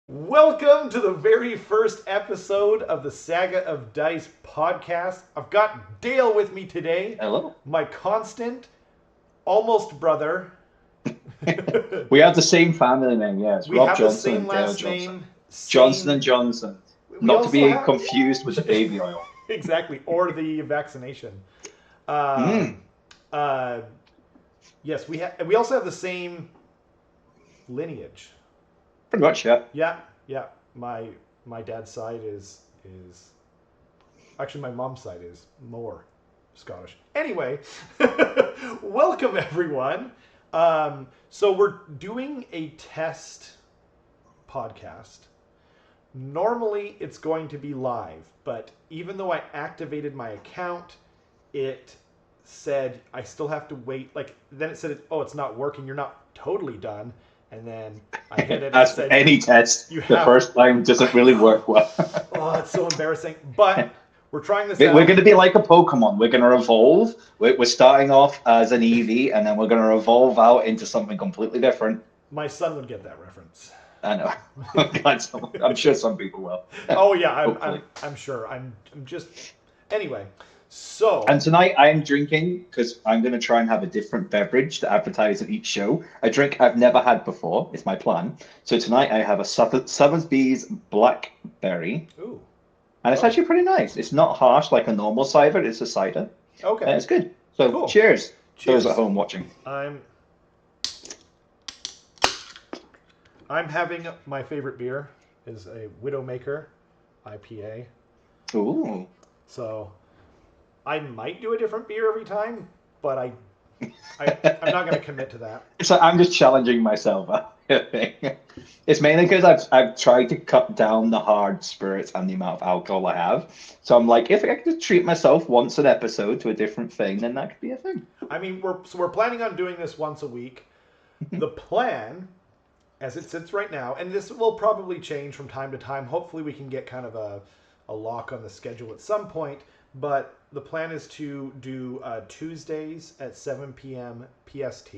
Welcome to the very first episode of the Saga of Dice podcast. I've got Dale with me today, Hello. my constant, almost brother. We have the same family name, yes. We Rob have the Johnson same and Dale last Johnson. name, Johnson same. and Johnson. We Not to also be have. confused with the baby oil. Exactly, or the vaccination. Mm, Um, uh, yes, we also have the same lineage. pretty much, yeah. Yeah, yeah. My dad's side is actually, my mom's side is more Scottish. Anyway, welcome everyone. So we're doing a test podcast. Normally, it's going to be live, but even though I activated my account, it said I still have to wait. Like then it said, "Oh, it's not working. You're not totally done." And then I hit it, and it As with said, any test, "You the have." first time doesn't I really know. work well. Oh, it's so embarrassing. But we're trying this We're out. going to be like a Pokemon. We're going to evolve. We're starting off as an Eevee, and then we're going to evolve out into something completely different. My son would get that reference. I know. I'm sure some people will. Oh yeah, I'm Hopefully. I'm I'm sure. I'm just anyway. So And tonight I'm drinking because I'm going to try and have a different beverage to advertise at each show. A drink I've never had before. It's my plan. So tonight I have a Sotheby's Blackberry, ooh, and it's oh, actually pretty nice. It's not harsh like a normal cider. It's a cider, and okay, it's good. So cool. cheers, those at Cheers. home watching. I'm I'm having my favorite beer is a Widowmaker IPA. Ooh. So I might do a different beer every time, but I'm not going to commit to that. So I'm just challenging myself. It's mainly because I've tried to cut down the hard spirits and the amount of alcohol I have. So I'm like, if I could treat myself once an episode to a different thing, then that could be a thing. I mean, we're planning on doing this once a week. The plan as it sits right now, and this will probably change from time to time. Hopefully, we can get kind of a lock on the schedule at some point. But the plan is to do Tuesdays at 7 p.m. PST.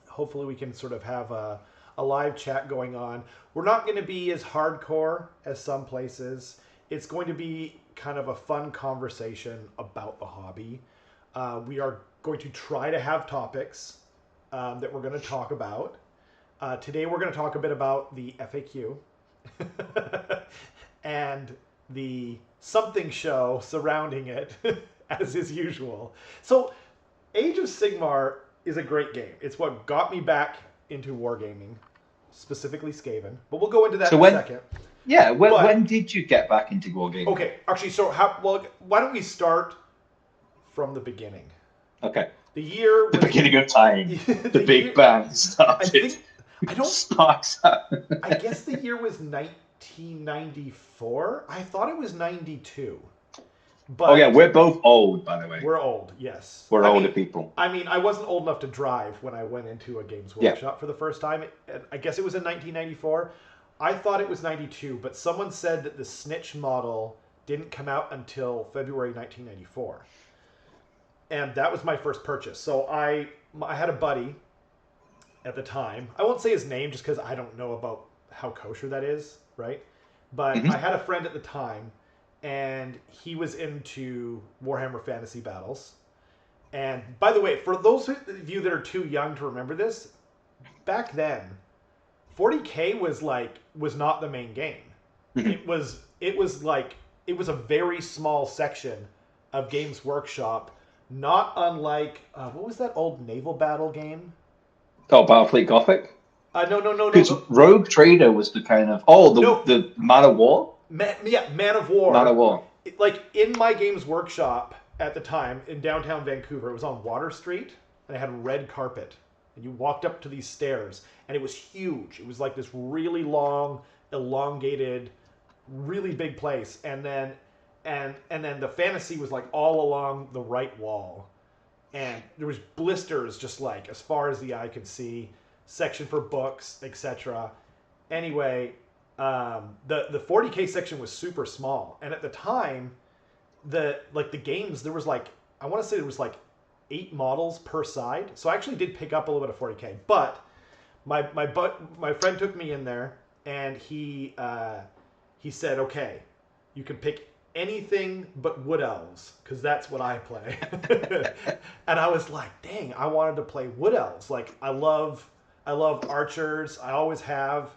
Hopefully, we can sort of have a live chat going on. We're not going to be as hardcore as some places. It's going to be kind of a fun conversation about the hobby. We are going to try to have topics that we're going to talk about. Today we're going to talk a bit about the FAQ and the something show surrounding it, as is usual. So, Age of Sigmar is a great game. It's what got me back into wargaming, specifically Skaven. But we'll go into that So in a when, second. yeah, when But did you get back into wargaming? okay, actually, so how? Well, why don't we start from the beginning? Okay, The year the was beginning of time, the the Big year. Bang I started. think I don't. Sparks up. I guess the year was 1994. I thought it was 92, Oh yeah, but we're both old, by the way. we're old. Yes, We're older people. I wasn't old enough to drive when I went into a Games Yeah. Workshop for the first time. I guess it was in 1994. I thought it was 92, but someone said that the Snitch model didn't come out until February 1994, and that was my first purchase. So I had a buddy at the time. I won't say his name just because I don't know about how kosher that is, right? But I Hmm. had a friend at the time, and he was into Warhammer Fantasy Battles. And by the way, for those of you that are too young to remember this, back then, 40K was not the main game. Hmm. It was a very small section of Games Workshop, not unlike what was that old naval battle game? Oh, Battlefleet Gothic. No, no, no, no, Because no, Rogue Trader was the kind of no. the Man of War, Yeah, Man of Man of War. War. Like in my Games Workshop at the time in downtown Vancouver, it was on Water Street, and it had red carpet. And you walked up to these stairs, and it was huge. It was like this really long, elongated, really big place. And then the fantasy was like all along the right wall, and there was blisters just like as far as the eye could see, section for books, etc. Anyway, the 40K section was super small, and at the time, the games there was like I want to say there was like 8 models per side, so I actually did pick up a little bit of 40K. But my friend took me in there, and he said, okay, you can pick anything but Wood Elves, because that's what I play. And I was like, dang, I wanted to play Wood Elves. Like, I love archers. I always have.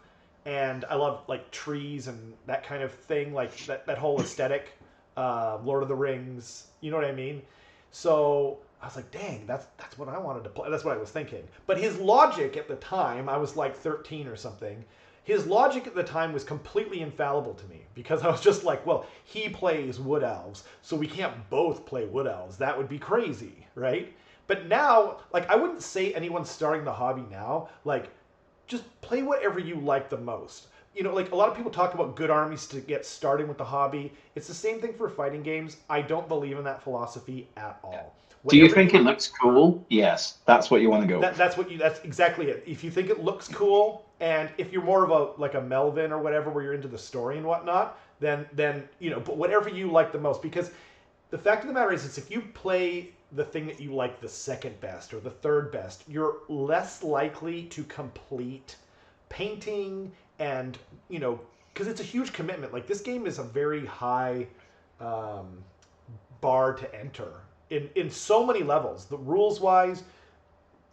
And I love like trees and that kind of thing, like that whole aesthetic, Lord of the Rings. You know what I mean? So I was like, dang, that's what I wanted to play. That's what I was thinking. But his logic at the time, I was like 13 or something. His logic at the time was completely infallible to me, because I was just like, well, he plays Wood Elves, so we can't both play Wood Elves. That would be crazy, right? But now, like, I wouldn't say anyone starting the hobby now, like, just play whatever you like the most. You know, like, a lot of people talk about good armies to get started with the hobby. It's the same thing for fighting games. I don't believe in that philosophy at all. Do you Whatever think it looks cool? Yes, that's what you want to go with. that's exactly it. If you think it looks cool, and if you're more of a Melvin or whatever, where you're into the story and whatnot, then you know, but whatever you like the most. Because the fact of the matter is if you play the thing that you like the second best or the third best, you're less likely to complete painting, and you know, because it's a huge commitment. Like, this game is a very high bar to enter in so many levels. The rules wise,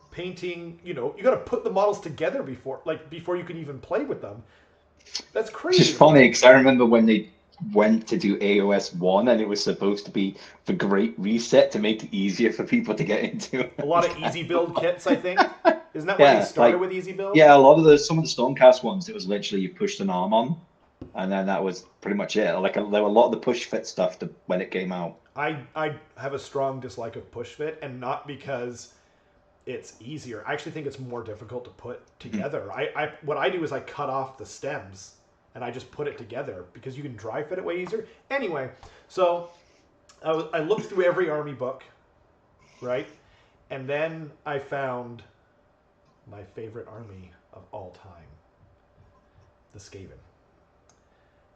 painting, you know, you got to put the models together before you can even play with them. That's crazy. It's just funny because I remember when they went to do AOS 1 and it was supposed to be the great reset to make it easier for people to get into. A lot of easy build kits, I think. Isn't that where they started with easy build? Yeah, some of the Stormcast ones, it was literally you pushed an arm on, and then that was pretty much it. Like, there were a lot of the push fit stuff when it came out. I have a strong dislike of push fit, and not because it's easier. I actually think it's more difficult to put together. What I do is I cut off the stems and I just put it together, because you can dry fit it way easier. Anyway, so I looked through every army book, right? And then I found my favorite army of all time, the Skaven.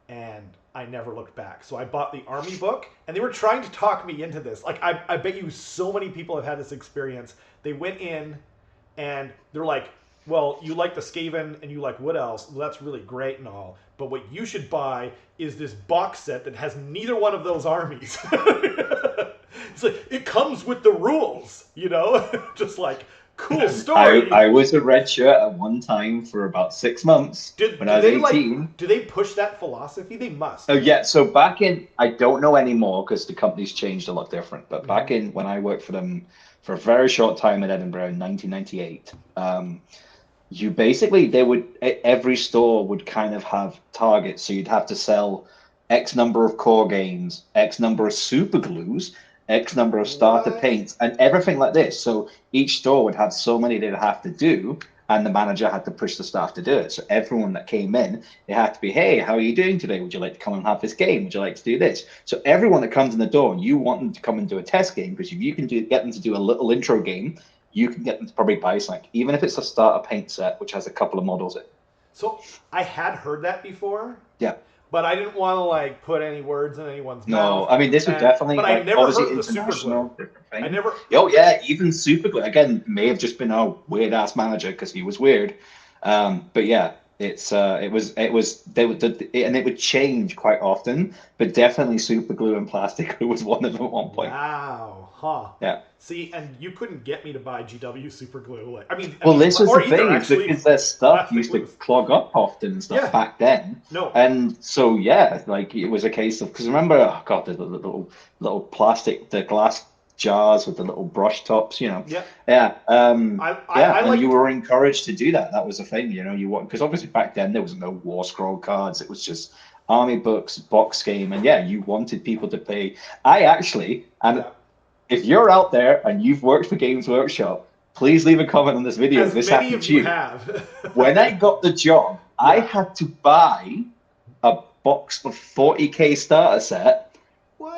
And I never looked back. So I bought the army book, and they were trying to talk me into this. Like, I bet you so many people have had this experience. They went in and they're like, well, you like the Skaven and you like Wood Elves. Well, that's really great and all. But what you should buy is this box set that has neither one of those armies. It's like, it comes with the rules, you know? Just like, cool story. I was a red shirt at one time for about 6 months when I was 18. Do they push that philosophy? They must. Oh, yeah. So back in, I don't know anymore because the company's changed a lot different. But back in when I worked for them for a very short time in Edinburgh in 1998, you basically, every store would kind of have targets. So you'd have to sell X number of core games, X number of super glues, X number of starter paints, and everything like this. So each store would have so many they'd have to do, and the manager had to push the staff to do it. So everyone that came in, it had to be, hey, how are you doing today? Would you like to come and have this game? Would you like to do this? So everyone that comes in the door, you want them to come and do a test game, because if you can get them to do a little intro game, you can get them to probably buy something, even if it's a starter paint set, which has a couple of models in. So I had heard that before. Yeah. But I didn't want to like put any words in anyone's mouth. No, I mean, this was definitely. But I never heard the super glue. I never. Oh yeah, even super glue again may have just been a weird ass manager because he was weird. But yeah, it was they would and it would change quite often. But definitely super glue and plastic glue was one of them at one point. Wow, huh? Yeah. See, and you couldn't get me to buy GW super glue. Like, this was the thing, because their stuff used to clog up often and stuff back then. No. And so yeah, like it was a case of, because remember, oh god, the little plastic, the glass jars with the little brush tops, you know. Yeah. Yeah. And you were encouraged to do that. That was the thing, you know. You want, because obviously back then there was no War Scroll cards. It was just army books, box game, and yeah, you wanted people to pay. If you're out there and you've worked for Games Workshop, please leave a comment on this video. This happened to you. When I got the job, I had to buy a box of 40k starter set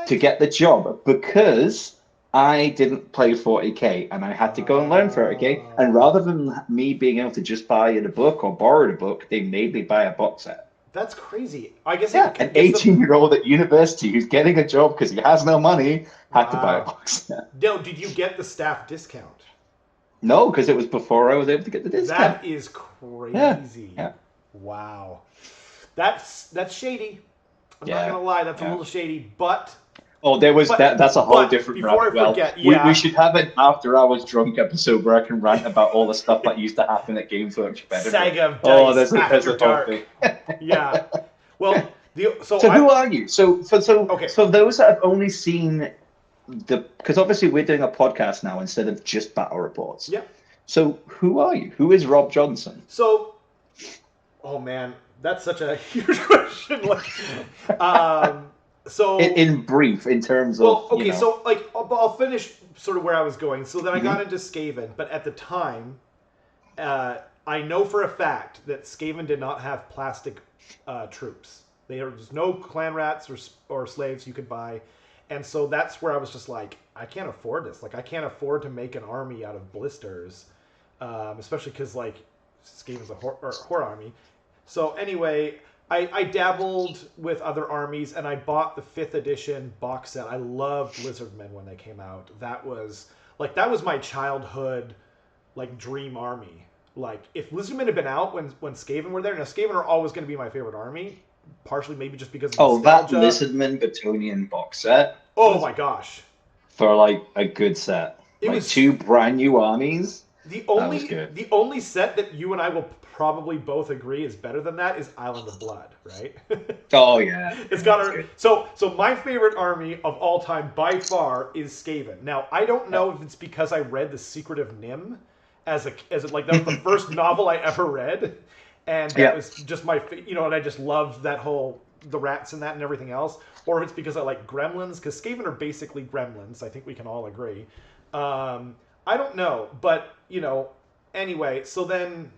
to get the job, because I didn't play 40k and I had to go and learn 40k. And rather than me being able to just buy a book or borrow a book, they made me buy a box set. That's crazy. I guess an 18-year-old at university who's getting a job because he has no money had to buy a box set. No, did you get the staff discount? No, because it was before I was able to get the discount. That is crazy. Yeah. Wow. That's shady. I'm not Yeah. gonna lie, that's a Yeah. little shady. But Oh, there was but that's a whole but different before rabbit I well. forget, We yeah, should have an after hours drunk episode where I can rant about all the stuff that used to happen at Games Workshop Edinburgh. Saga of Oh, Dice there's After a whole Dark. thing. Yeah. Well, so So I who are you? okay. So those that have only seen because obviously we're doing a podcast now instead of just battle reports. Yeah. So who are you? Who is Rob Johnson? So, oh man, that's such a huge question. So In brief, in terms of well, okay, so like I'll finish sort of where I was going. So then I got Mhm. into Skaven, but at the time, I know for a fact that Skaven did not have plastic troops. There was no clan rats or slaves you could buy, and so that's where I was just like, I can't afford this. Like, I can't afford to make an army out of blisters, especially because like Skaven's a horde army. So anyway, I dabbled with other armies and I bought the 5th edition box set. I loved Lizardmen when they came out. That was my childhood like dream army. Like if Lizardmen had been out when Skaven were there, now Skaven are always going to be my favorite army, partially maybe just because of that nostalgia. Lizardman Battonian box set Oh was my gosh, for like a good set. it Like was two brand new armies. the That was only good. the only set that you and I will probably both agree is better than that is Island of Blood, right? Oh yeah, It's yeah, got that's a good. so my favorite army of all time by far is Skaven. Now I don't Yeah. know if it's because I read The Secret of Nim like that was the first novel I ever read, and that Yeah. was just and I just loved that whole the rats and that and everything else, or if it's because I like Gremlins because Skaven are basically Gremlins. I think we can all agree. I don't know, but anyway. So then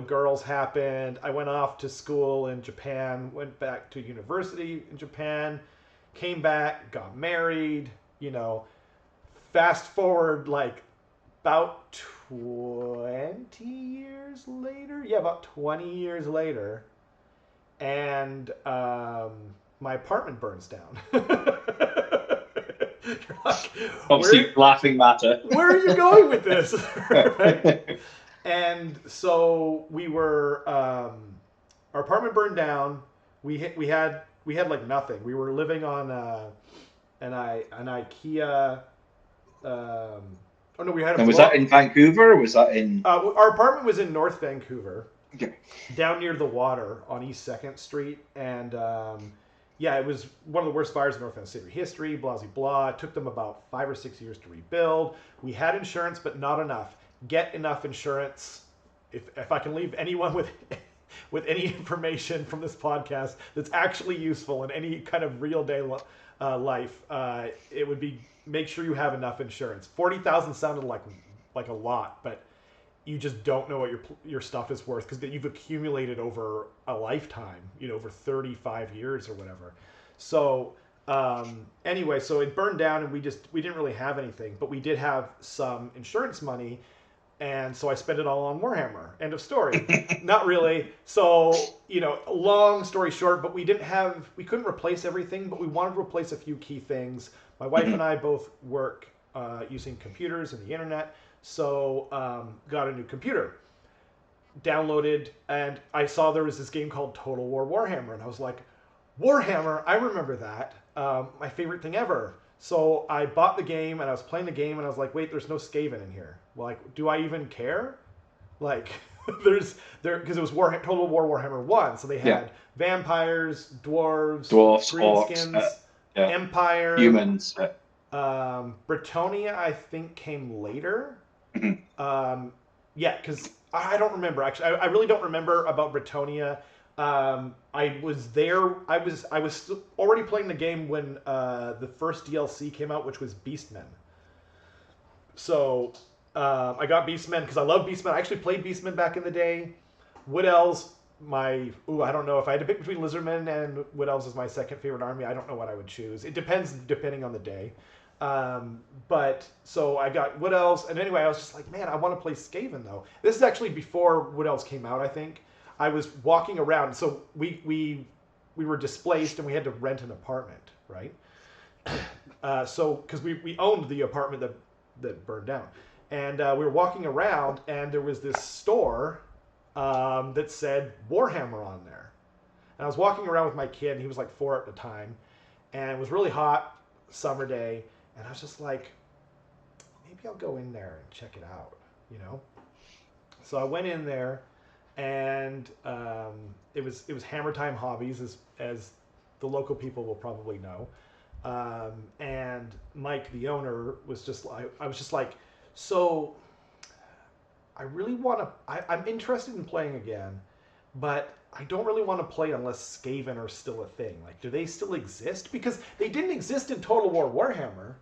girls happened. I went off to school in Japan, went back to university in Japan, came back, got married, fast forward like about 20 years later. Yeah, about 20 years later. And my apartment burns down. You're like, Obviously, laughing matter. where are you going with this? Right? And so our apartment burned down. We had like nothing. We were living on an IKEA. Oh no, we had a And was block. that in Vancouver or was that in? Our apartment was in North Vancouver, Okay. down near the water on East Second Street, and yeah, it was one of the worst fires in North Vancouver history. Blah blah blah. It took them about 5 or 6 years to rebuild. We had insurance, but not enough. Get enough insurance. If I can leave anyone with with any information from this podcast that's actually useful in any kind of real day life, it would be make sure you have enough insurance. 40,000 sounded like a lot, but you just don't know what your stuff is worth because you've accumulated over a lifetime, over 35 years or whatever. So anyway, so it burned down and we didn't really have anything, but we did have some insurance money. And so I spent it all on Warhammer. End of story. Not really. So, long story short, but we couldn't replace everything, but we wanted to replace a few key things. My wife and I both work using computers and the internet. So, got a new computer, downloaded, and I saw there was this game called Total War Warhammer. And I was like, Warhammer, I remember that. My favorite thing ever. So I bought the game and I was playing the game and I was like, wait, there's no Skaven in here. Like, do I even care? Like, because it was Total War Warhammer 1. So they had vampires, dwarves, greenskins, Orcs, yeah. Empire, Humans. Bretonia, I think, came later. Mhm. Yeah, because I don't remember actually. I really don't remember about Bretonia. I was there. I was already playing the game when the first DLC came out, which was Beastmen. So I got Beastmen because I love Beastmen. I actually played Beastmen back in the day. Wood Elves, I don't know if I had to pick between Lizardmen and Wood Elves as my second favorite army. I don't know what I would choose. It depends depending on the day. But so I got Wood Elves, and anyway, I was just like, man, I want to play Skaven though. This is actually before Wood Elves came out, I think. I was walking around, so we were displaced and we had to rent an apartment, right? So because we owned the apartment that burned down, and we were walking around, and there was this store that said Warhammer on there. And I was walking around with my kid, and he was like 4 at the time, and it was really hot, summer day, and I was just like, maybe I'll go in there and check it out, you know? So I went in there, and it was Hammer Time Hobbies, as the local people will probably know. And Mike, the owner, was just like, I was just like, so I really want to, I'm interested in playing again, but I don't really want to play unless Skaven are still a thing. Like, do they still exist? Because they didn't exist in Total War Warhammer.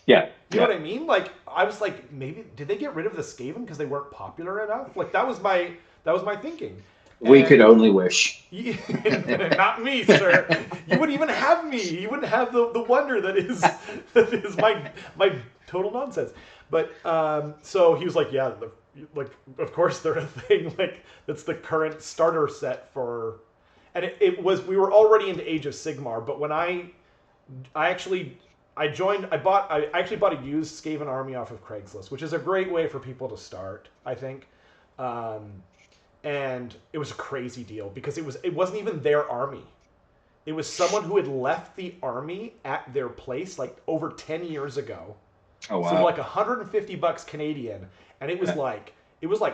Yeah. You know what I mean? Like, I was like, maybe, did they get rid of the Skaven because they weren't popular enough? Like, that was my thinking. We could only wish. Not me, sir. You wouldn't even have me. You wouldn't have the wonder that is my total nonsense. But so he was like, yeah, like of course they're a thing. Like that's the current starter set for, and it was, we were already into Age of Sigmar. But when I actually joined, I actually bought a used Skaven army off of Craigslist, which is a great way for people to start, I think. And it was a crazy deal because it wasn't even their army. It was someone who had left the army at their place like over 10 years ago. Oh wow. So like $150 Canadian, and it was like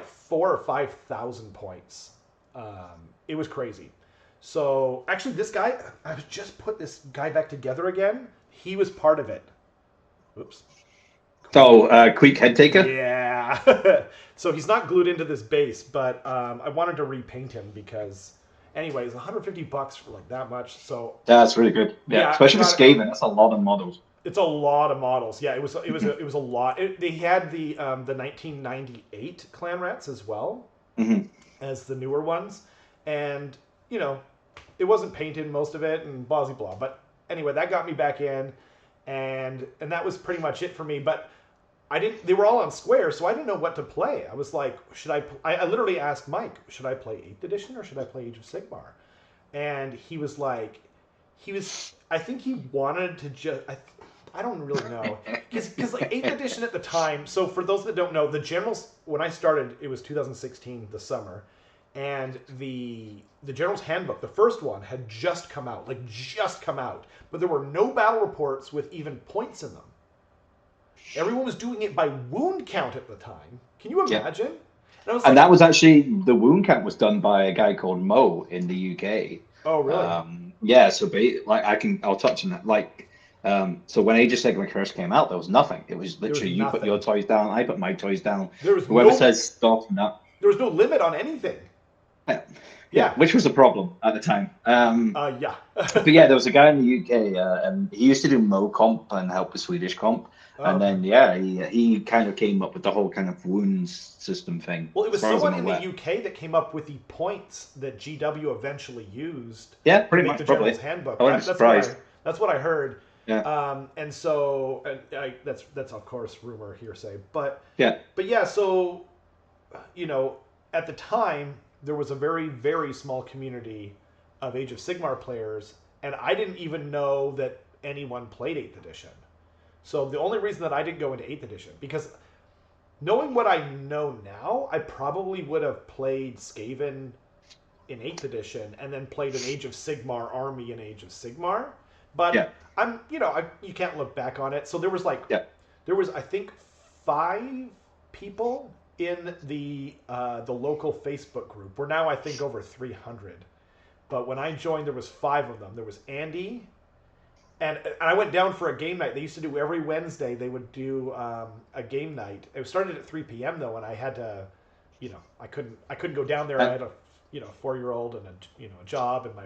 4,000 or 5,000 points. It was crazy. So actually, this guy, I just put this guy back together again. He was part of it. Oops. Oh, quick head taker? Yeah. So he's not glued into this base, but I wanted to repaint him because, anyways, $150 for like that much. So that's really good. Yeah, especially for Skaven, that's a lot of models. It's a lot of models. Yeah, it was a lot. They had the 1998 clan rats as well as the newer ones, and you know, it wasn't painted most of it and blah blah blah. But anyway, that got me back in, and that was pretty much it for me. But I didn't. They were all on Square, so I didn't know what to play. I was like, should I? I literally asked Mike, should I play 8th edition or should I play Age of Sigmar? And he was like, I think he wanted to just. I don't really know, because like 8th edition at the time. So for those that don't know, the generals, when I started, it was 2016, the summer, and the general's handbook, the first one, had just come out, but there were no battle reports with even points in them. Everyone was doing it by wound count at the time. Can you imagine? Yeah. And that was actually, the wound count was done by a guy called Mo in the UK. Oh, really? Yeah. So, I'll touch on that. Like, so when Age of Sigmar Curse came out, there was nothing. It was literally you put your toys down, I put my toys down. Whoever says stop, no. There was no limit on anything. Yeah, which was a problem at the time. Yeah. But yeah, there was a guy in the UK, and he used to do Mo comp and help with Swedish comp. And then, he kind of came up with the whole kind of wounds system thing. Well, it was someone in the UK that came up with the points that GW eventually used. Yeah, pretty much, the probably. General's Handbook. I'm surprised. That's what I heard. Yeah. And so that's of course rumor, hearsay. But yeah. So, you know, at the time there was a very, very small community of Age of Sigmar players, and I didn't even know that anyone played 8th edition. So the only reason that I didn't go into 8th edition, because knowing what I know now, I probably would have played Skaven in 8th edition and then played an Age of Sigmar army in Age of Sigmar. But you can't look back on it. So there was I think 5 people in the local Facebook group. We're now I think over 300. But when I joined, there was 5 of them. There was Andy. And I went down for a game night. They used to do every Wednesday. They would do a game night. It started at 3 p.m. though, and I had to, I couldn't go down there. I had a 4-year-old and a job and my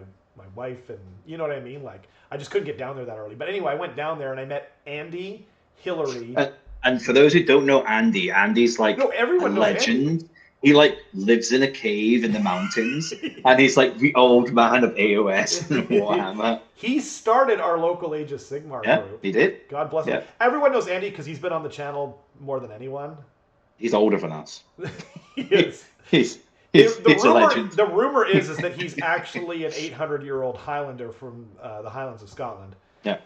wife, and you know what I mean. Like I just couldn't get down there that early. But anyway, I went down there and I met Andy, Hillary. And for those who don't know Andy, Andy's like everyone a legend. Andy. He like lives in a cave in the mountains, and he's like the old man of AOS and Warhammer. He started our local Age of Sigmar group. He did. God bless him. Everyone knows Andy because he's been on the channel more than anyone. He's older than us. He is. He's a legend. The rumor is that he's actually an 800-year-old Highlander from the Highlands of Scotland. Yeah.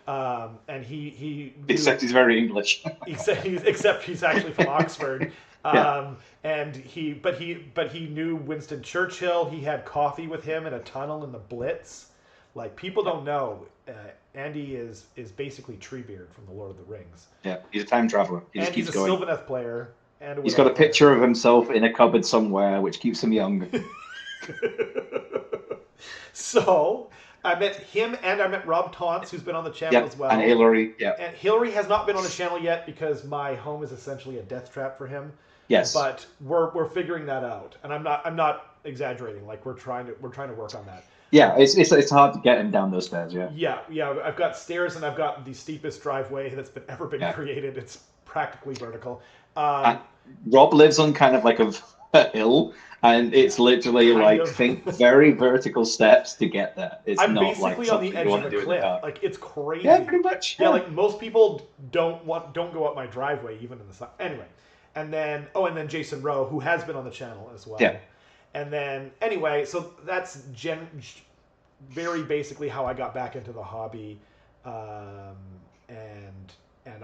And he Except he's very English. except he's actually from Oxford. Yeah. And he knew Winston Churchill. He had coffee with him in a tunnel in the Blitz. Like, people don't know, Andy is basically Treebeard from the Lord of the Rings. Yeah. He's a time traveler. He just And he's keeps a going. Sylvaneth player and a He's Widow got a player. picture of himself in a cupboard somewhere, which keeps him young. So I met him, and I met Rob Taunts, who's been on the channel Yep. as well. And Hillary. Yeah. And Hillary has not been on the channel yet because my home is essentially a death trap for him. Yes. But we're figuring that out, and I'm not exaggerating. Like, we're trying to work on that. Yeah, it's hard to get him down those stairs. Yeah. Yeah. I've got stairs, and I've got the steepest driveway that's ever been created. It's practically vertical. Rob lives on kind of like a hill, and it's literally think very vertical steps to get there. It's I'm not basically like on the edge of a cliff. Like, it's crazy. Yeah, pretty much. Yeah, like, most people don't go up my driveway even in the sun. Anyway, and then Jason Rowe, who has been on the channel as well. Yeah. And then anyway, so that's very basically how I got back into the hobby, and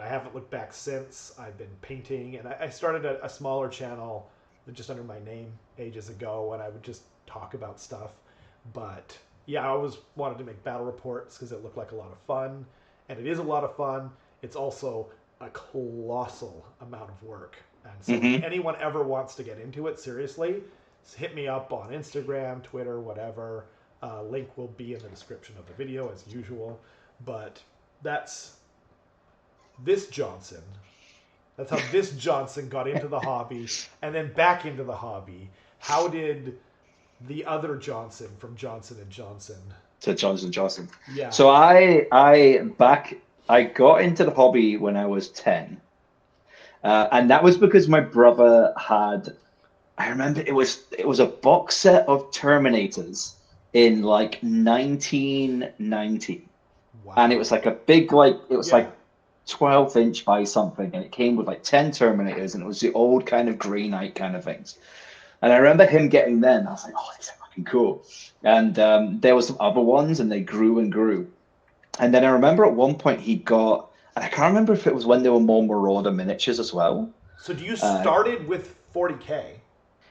I haven't looked back since. I've been painting, and I started a smaller channel just under my name ages ago, and I would just talk about stuff. But yeah, I always wanted to make battle reports because it looked like a lot of fun, and it is a lot of fun. It's also a colossal amount of work, and so if anyone ever wants to get into it seriously, hit me up on Instagram, Twitter, whatever. Link will be in the description of the video as usual. But that's this Johnson. That's how this Johnson got into the hobby and then back into the hobby. How did the other Johnson from Johnson & Johnson? To Johnson & Johnson. Yeah. So I got into the hobby when I was 10. And that was because my brother had, I remember it was a box set of Terminators in like 1990. Wow. And it was like a big, like 12-inch by something, and it came with like 10 Terminators, and it was the old kind of Grey Knight kind of things. And I remember him getting them. I was like, oh, these are fucking cool. And there was some other ones, and they grew and grew. And then I remember at one point he got, and I can't remember if it was when there were more Marauder miniatures as well. So do you started with 40K?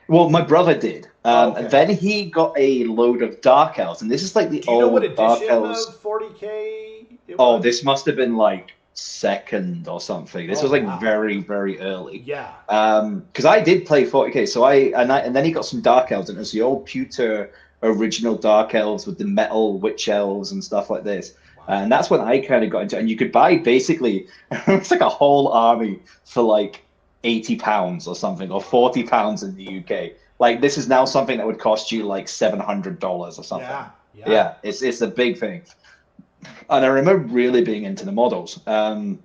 Well, my brother did. Okay. And then he got a load of Dark Elves, and this is like the old Dark Elves. Of 40K? This must have been like second or something. This was like very, very early. Yeah. Because I did play 40K, so and then he got some Dark Elves, and it was the old pewter original Dark Elves with the metal Witch Elves and stuff like this. Wow. And that's when I kind of got into it. And you could buy basically, it's like a whole army for like £80 or something, or £40 in the UK. Like, this is now something that would cost you like $700 or something. Yeah, it's a big thing. And I remember really being into the models. And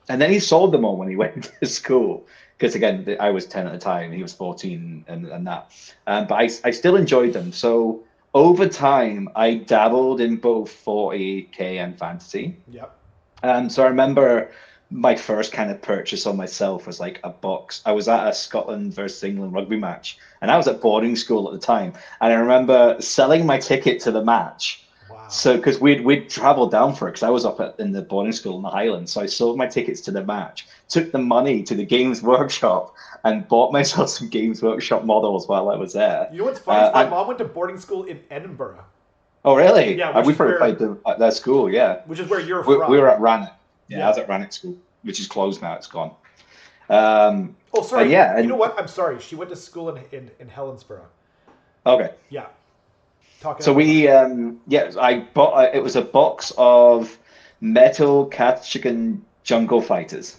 then he sold them all when he went to school. Because, again, I was 10 at the time, he was 14 and that. But I still enjoyed them. So over time, I dabbled in both 40K and fantasy. Yep. So I remember my first kind of purchase on myself was like a box. I was at a Scotland versus England rugby match, and I was at boarding school at the time. And I remember selling my ticket to the match. Wow. So, because we'd traveled down for it, because I was up in the boarding school in the Highlands. So I sold my tickets to the match, took the money to the Games Workshop, and bought myself some Games Workshop models while I was there. You know what's funny? My mom went to boarding school in Edinburgh. Oh, really? Yeah. We probably played at that school, yeah. Which is where you're from. We were at Rannoch. Yeah, I was at Rannoch School, which is closed now. It's gone. Sorry. Yeah. You know what? I'm sorry. She went to school in Helensburgh. Okay. Yeah. So I bought. It was a box of metal Kashyyyk Jungle Fighters,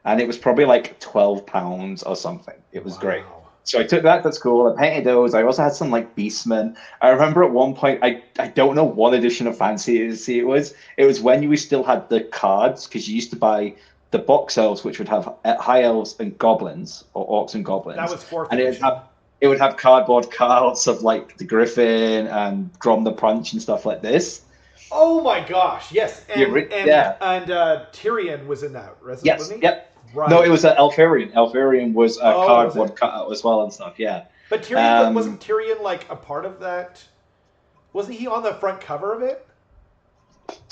and it was probably like £12 or something. It was great. So I took that to school. I painted those. I also had some like Beastmen. I remember at one point, I don't know what edition of Fantasy it was. It was when we still had the cards, because you used to buy the box elves, which would have high elves and goblins, or orcs and goblins. That was 4th and edition. It would have cardboard cards of like the Griffin and Grom the Punch and stuff like this. Oh my gosh! Yes, and Tyrion was in that. Yes. Wasn't he? Yep. Right. No, it was Elfarion. Elfarion was a cardboard cutout as well and stuff. Yeah. But Tyrion wasn't Tyrion like a part of that? Wasn't he on the front cover of it?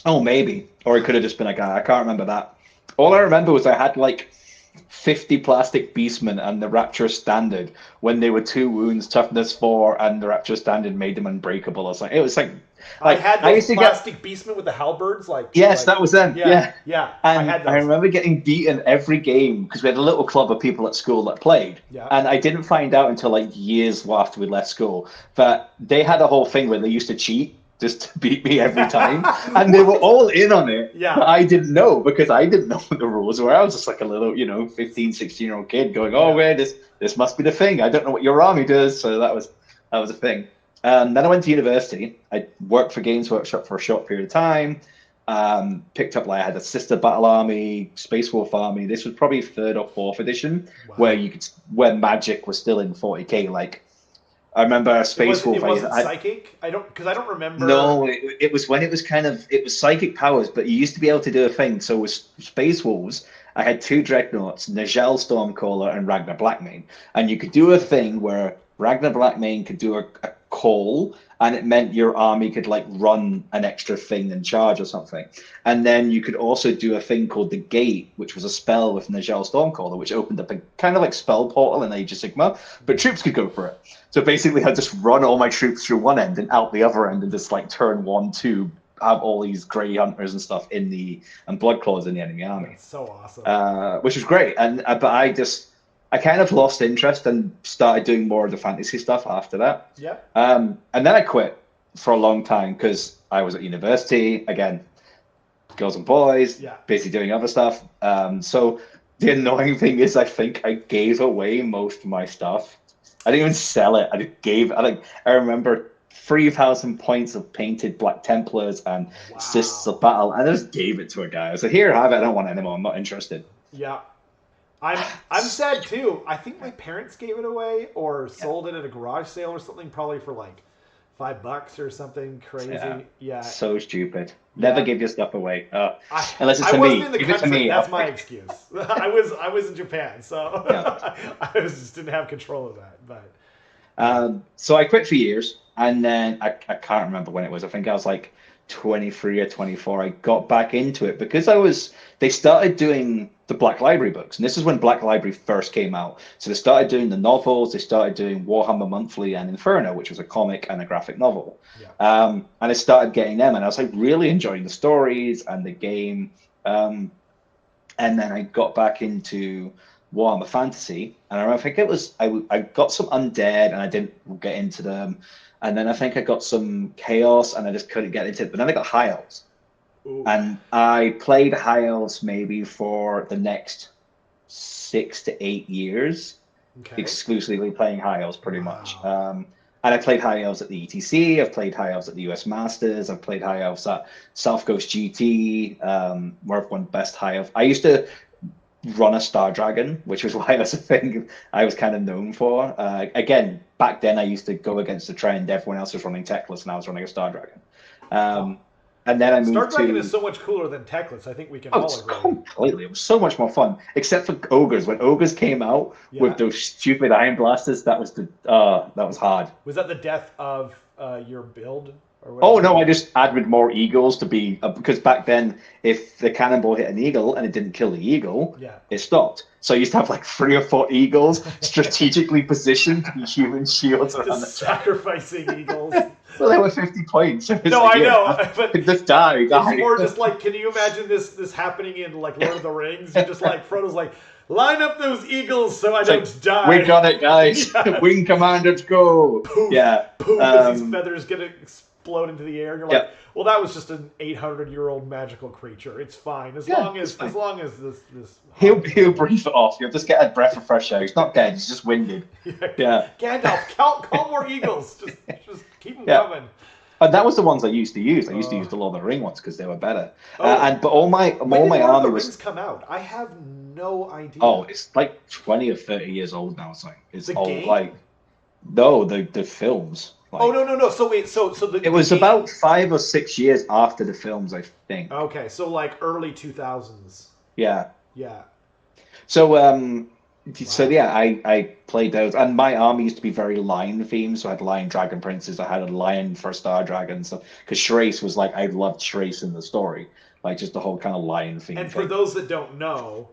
Oh, maybe. Or it could have just been a guy. I can't remember that. All I remember was I had like 50 plastic beastmen and the Rapture Standard when they were 2 wounds, toughness 4, and the Rapture Standard made them unbreakable or something. It was I like had I those used to get. plastic beastmen with the halberds, Yes, that was them. yeah, Yeah. yeah. I And had I those. remember getting beaten every game because we had a little club of people at school that played. Yeah. And I didn't find out until like years after we left school that they had a whole thing where they used to cheat just to beat me every time. And they were all in on it. Yeah. But I didn't know because I didn't know what the rules were. I was just like a little, 15, 16-year-old kid going, oh, Yeah. wait, this must be the thing. I don't know what your army does. So that was a thing. Then I went to university. I worked for Games Workshop for a short period of time. Picked up like I had a Sister Battle Army, Space Wolf Army. This was probably third or fourth edition, Wow. where Magic was still in 40k. Like I remember Space Wolf. It wasn't psychic. I don't remember. No, it was when it was it was psychic powers, but you used to be able to do a thing. So with Space Wolves, I had 2 Dreadnoughts, Nigel Stormcaller and Ragnar Blackmane, and you could do a thing where Ragnar Blackmane could do a call, and it meant your army could like run an extra thing and charge or something. And then you could also do a thing called the Gate, which was a spell with Nigel Stormcaller, which opened up a kind of like spell portal in Age of Sigmar, but troops could go for it. So basically, I just run all my troops through one end and out the other end, and just like turn 1, 2, have all these Grey Hunters and stuff and Blood Claws in the enemy army. That's so awesome. Which was great. And but I kind of lost interest and started doing more of the fantasy stuff after that. Yeah. And then I quit for a long time because I was at university again, girls and boys, busy doing other stuff. So the annoying thing is, I think I gave away most of my stuff. I didn't even sell it. I remember 3,000 points of painted Black Templars and Sisters of Battle, and I just gave it to a guy. I said, "Here, have it. I don't want it anymore. I'm not interested." Yeah. I'm sad too. I think my parents gave it away or sold it at a garage sale or something, probably for like $5 or something crazy. Yeah. So stupid. Never give your stuff away. Unless it's I to wasn't me. in the Give it to country. me. That's my excuse. I was in Japan, so I just didn't have control of that. But so I quit for years, and then I can't remember when it was. I think I was like 23 or 24. I got back into it because they started doing the Black Library books, and this is when Black Library first came out. So they started doing the novels, they started doing Warhammer Monthly and Inferno, which was a comic and a graphic novel. And I started getting them, and I was like really enjoying the stories and the game. And then I got back into Warhammer Fantasy, and I think it was I got some undead, and I didn't get into them. And then I think I got some chaos, and I just couldn't get into it. But then I got high elves. Ooh. And I played high elves maybe for the next 6 to 8 years, exclusively playing high elves pretty much. And I played high elves at the ETC. I've played high elves at the US Masters. I've played high elves at South Coast GT, where I've won best high elf. I used to run a Star Dragon, which was why that's a thing I was kind of known for. Again, back then I used to go against the trend. Everyone else was running Techless, and I was running a Star Dragon. And then I moved Star Dragon is so much cooler than Techless. I think we can all agree. Completely. It was so much more fun, except for Ogres. When Ogres came out with those stupid Iron Blasters, that was hard. Was that the death of your build? Oh no, I just added more eagles to be because back then, if the cannonball hit an eagle and it didn't kill the eagle, it stopped. So I used to have like 3 or 4 eagles strategically positioned to be human shields around sacrificing eagles. Well, they were 50 points. So no, I know, but just die. It's more just like, can you imagine this happening in like Lord of the Rings? You're just like Frodo's like, line up those eagles so I don't die. We got it, guys. Wing commanders, go. Poof, poof, as these feathers get explode into the air. And you're like, well, that was just an 800-year-old magical creature. It's fine as long as this. He'll breathe it off. You'll just get a breath of fresh air. He's not dead. He's just winded. Gandalf, call more eagles. Just keep them coming. And that was the ones I used to use. I used to use the Lord of the Rings ones because they were better. But all my army was come out. I have no idea. Oh, it's like 20 or 30 years old now. It's the old. Game? Like no, the films. Like, no. So wait, it was about 5 or 6 years after the films, I think. Okay, so like early 2000s. Yeah. Yeah. So So yeah, I played those, and my army used to be very lion themed. So I had lion dragon princes. I had a lion for star dragon. So because Shrace was like, I loved Shrace in the story, like just the whole kind of lion theme And for thing. those that don't know,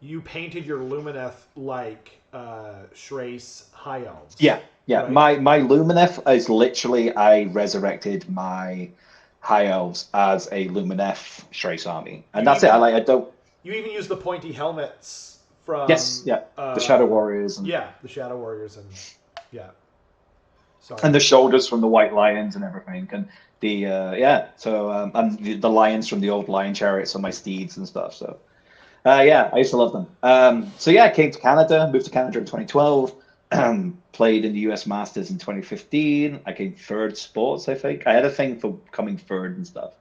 you painted your Lumineth like Shrace High Elves, Yeah, yeah. right? My Lumineth is literally I resurrected my high elves as a Lumineth Shrace army, and You that's it. even I don't. you even use the pointy helmets Yes, from yeah. The Shadow Warriors and yeah, the Shadow Warriors, and yeah. Sorry. the shoulders from the white lions and everything, and the yeah. So and the lions from the old lion chariots on my steeds and stuff. So yeah, I used to love them. So yeah, I came to Canada, moved to Canada in 2012. Played in the US Masters in 2015. I came third sports, I think. I had a thing for coming third and stuff.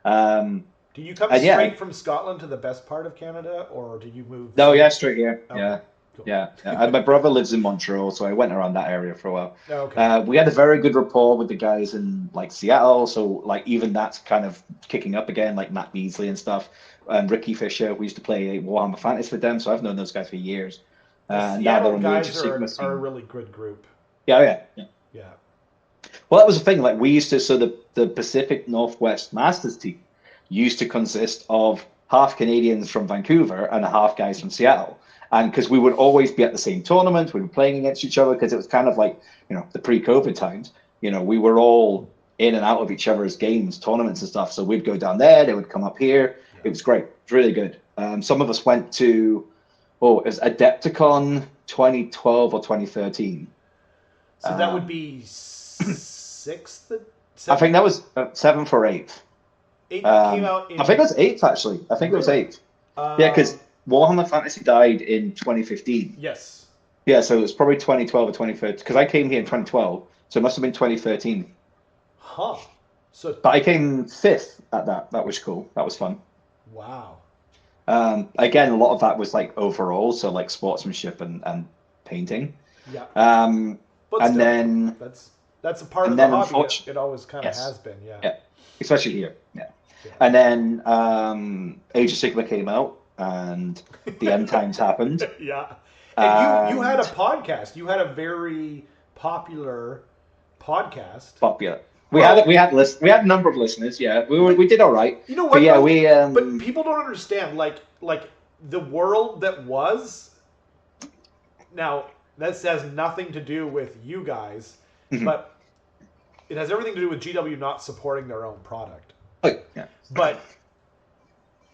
Um, Do you come and yeah, straight from Scotland to the best part of Canada, or did you move no, some? yeah, straight here. Okay, Yeah, cool. yeah. And my brother lives in Montreal, so I went around that area for a while. Okay. We had a very good rapport with the guys in like Seattle, so like even that's kind of kicking up again, like Matt Beasley and stuff, and Ricky Fisher. We used to play Warhammer Fantasy with them, so I've known those guys for years. The And now they're Seattle on the Age of guys Sigma are a scene. really good group. Yeah, yeah, yeah. Yeah. Well, that was the thing. Like we used to, so the Pacific Northwest Masters team used to consist of half Canadians from Vancouver and a half guys from Seattle. And because we would always be at the same tournament, we were playing against each other because it was kind of like, the pre-COVID times. We were all in and out of each other's games, tournaments and stuff. So we'd go down there, they would come up here. Yeah. It was great. It was really good. Some of us went to, it was Adepticon 2012 or 2013. So that would be sixth, I think seventh, that was seventh or eighth. eighth came out in. I think it was eighth actually. I think it was Really? eighth. Yeah, because Warhammer Fantasy died in 2015. Yes. Yeah, so it was probably 2012 or 2013. Because I came here in 2012, so it must have been 2013. Huh. So But I came fifth at that. That was cool. That was fun. wow. Again, a lot of that was like overall, so like sportsmanship and painting. Yeah. But And still, then that's a part of and the then hobby. unfortunately, It always kind of yes, has been. Yeah. yeah, especially here. Yeah. Yeah. And then Age of Sigma came out, and the end times happened. Yeah. And you had a And podcast. You had a very popular podcast. popular. Well, We had a number of listeners. Yeah, we did all right. You know what? But yeah, though? we But people don't understand. Like the world that was. Now that has nothing to do with you guys, Mhm. but it has everything to do with GW not supporting their own product. Oh, yeah. But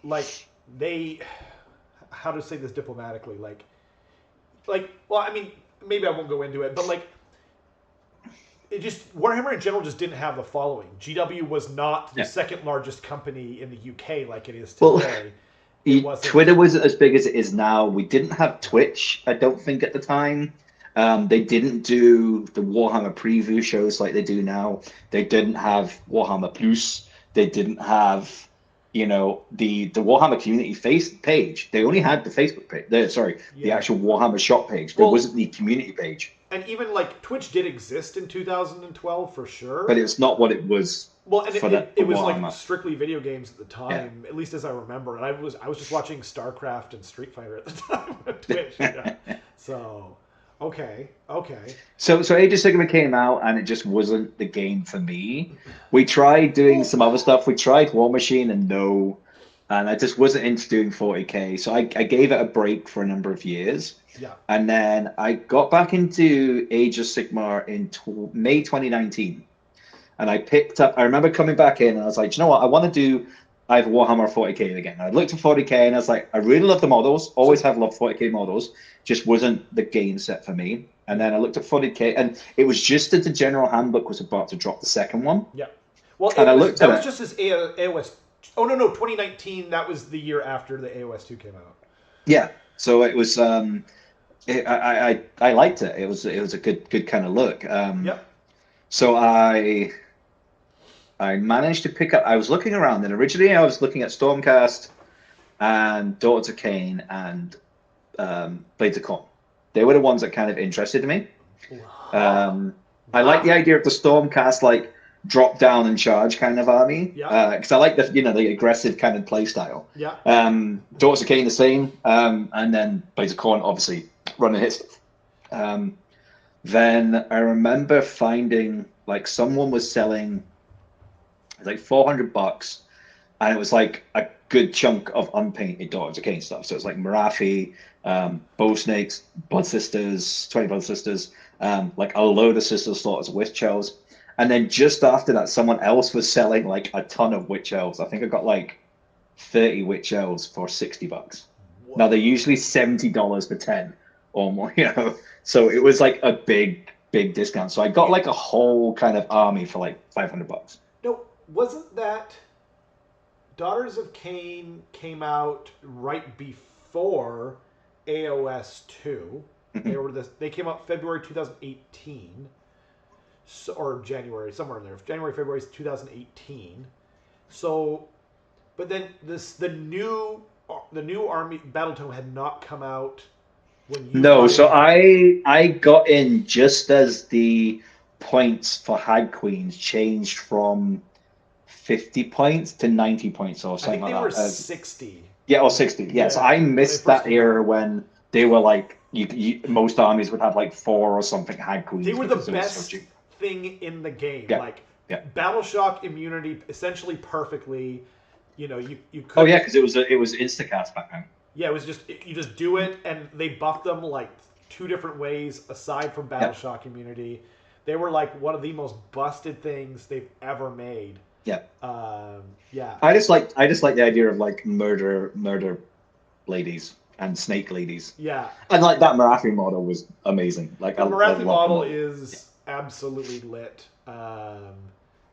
like they, how to say this diplomatically? Well, I mean, maybe I won't go into it, but like. It just Warhammer in general just didn't have the following. GW was not the second largest company in the UK like it is today. Twitter wasn't as big as it is now. We didn't have Twitch, I don't think, at the time. They didn't do the Warhammer preview shows like they do now. They didn't have Warhammer Plus. They didn't have, the Warhammer community face page. They only had the Facebook page. The actual Warhammer shop page. There wasn't the community page. And even like Twitch did exist in 2012 for sure. But it's not what it was. Well, and it was Warhammer. like strictly video games at the time, at least as I remember. And I was just watching StarCraft and Street Fighter at the time on Twitch. Yeah. So, okay. So Age of Sigma came out, and it just wasn't the game for me. We tried doing some other stuff. We tried War Machine, and I just wasn't into doing 40k. So I gave it a break for a number of years. Yeah. And then I got back into Age of Sigmar in May 2019. And I remember coming back in and I was like, you know what? I want to do either Warhammer or 40k again. I looked at 40k and I was like, I really love the models. Always have loved 40k models. Just wasn't the game set for me. And then I looked at 40k and it was just that the General Handbook was about to drop the second one. Yeah. Well, that was just as AOS. Oh, no. 2019, that was the year after the AOS 2 came out. Yeah. So it was... I liked it. It was a good kind of look. So I managed to pick up. I was looking around, and originally I was looking at Stormcast and Daughters of Cain and Blades of Corn. They were the ones that kind of interested me. I like the idea of the Stormcast like drop down and charge kind of army. Because I like the aggressive kind of play style. Daughters of Cain the same, and then Blades of Corn obviously running his stuff. Then I remember finding like someone was selling like $400, and it was like a good chunk of unpainted Daughters of Cain stuff. So it's like Marathi, Bow Snakes, Blood Sisters, 20 Blood Sisters, like a load of Sister Slaughters Witch Elves. And then just after that, someone else was selling like a ton of Witch Elves. I think I got like 30 Witch Elves for $60. Whoa. Now they're usually $70 for 10 or more, you know. So it was like a big, big discount. So I got like a whole kind of army for like $500. No, wasn't that Daughters of Cain came out right before AOS 2? They came out February 2018. So, or January, somewhere in there. January, February 2018. So, but then the new army Battletome had not come out when you No, got so in. I got in just as the points for Hag Queens changed from 50 points to 90 points or I something think they like were that. 60. Yeah, or 60. Yes, Yeah, I when they missed first that came era out. when they were like most armies would have like 4 or something Hag Queens They were the because it was so best cheap. thing in the game. Yeah, Like yeah. Battle Shock immunity essentially perfectly. You know, you Oh could. yeah, because it was Instacast back then. Yeah, it was just you just do it, and they buffed them like 2 different ways aside from Battle Yeah, Shock immunity. They were like one of the most busted things they've ever made. yeah. Um, yeah, I just like the idea of like murder ladies and snake ladies. yeah. And like that Marathi model was amazing. Like The I Marathi love the model model. is absolutely lit.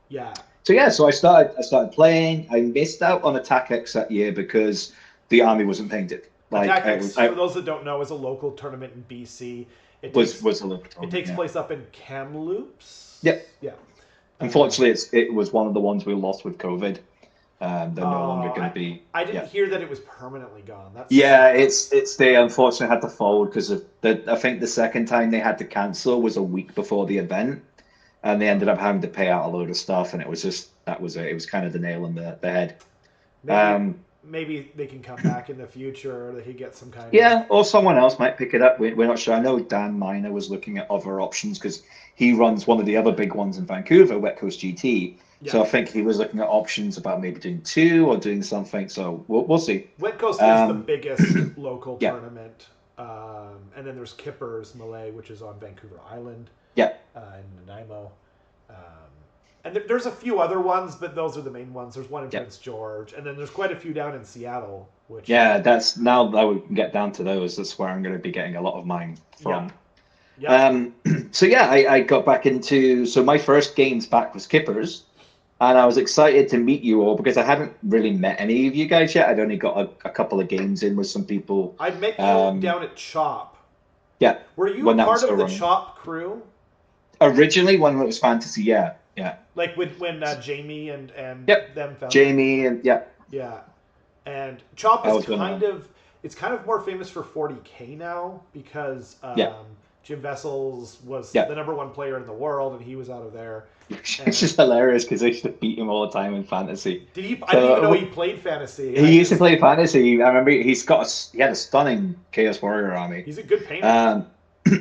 Yeah, So yeah, so I started playing. I missed out on Attack X that year because the army wasn't painted. Like Attack X, for those that don't know, is a local tournament in BC. It takes was a little it tournament, takes yeah. place up in Kamloops. Yep. Yeah. Um, Unfortunately, it was one of the ones we lost with COVID. They're no longer oh, going to be. I didn't Yeah. hear that it was permanently gone. That Yeah, sucks. it's they unfortunately had to fold because of the. I think the second time they had to cancel was a week before the event, and they ended up having to pay out a load of stuff, and it was just that was it. It was kind of the nail in the head. Maybe Um, maybe they can come back in the future. Or they could get some kind of. Yeah, or someone else might pick it up. We're not sure. I know Dan Miner was looking at other options because he runs one of the other big ones in Vancouver, West Coast GT. Yeah. So I think he was looking at options about maybe doing 2 or doing something. So we'll see. West Coast is the Um, biggest local yeah, tournament, and then there's Kippers Malay, which is on Vancouver Island yeah, in Nanaimo. Um, and there's a few other ones, but those are the main ones. There's one in yeah, Prince George, and then there's quite a few down in Seattle, which yeah. That's now that we can get down to those. That's where I'm going to be getting a lot of mine yeah, from. yeah. So yeah, I got back into. So my first games back was Kippers. And I was excited to meet you all because I hadn't really met any of you guys yet. I'd only got a couple of games in with some people. I met you Um, down at Chop. yeah, Were you a when that was part still of the running. Chop crew? Originally, when it was fantasy, yeah, yeah, Like when Jamie and yep. them founded it? Jamie and yeah, Yeah. And Chop I is was one of them. it's kind of more famous for 40K now because Yeah, Jim Vessels was yeah. the number 1 player in the world and he was out of there. It's And just hilarious because I used to beat him all the time in fantasy. did he? I didn't even know So he played fantasy. he used to play fantasy. I remember he had a stunning Chaos Warrior army. He's a good painter. Um,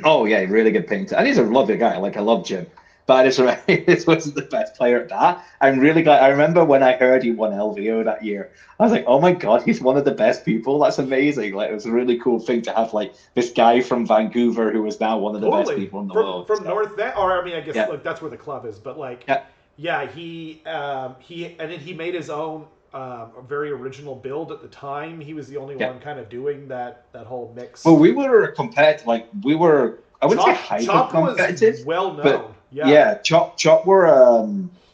oh yeah, really good painter, and he's a lovely guy. Like I love Jim, but I just remember this wasn't the best player at that. I'm really glad. I remember when I heard he won LVO that year. I was like, oh my god, he's one of the best people. That's amazing. Like it was a really cool thing to have like this guy from Vancouver who is now one of the best Totally. people in the From world. from So, North Van, or I mean, I guess yeah, like that's where the club is, but like, yeah, yeah, he and then he made his own very original build at the time. He was the only yeah. one kind of doing that whole Well, mix. we were competitive. Like we were. I wouldn't say hyper Chop was competitive, well but known. Yeah. yeah, Chop were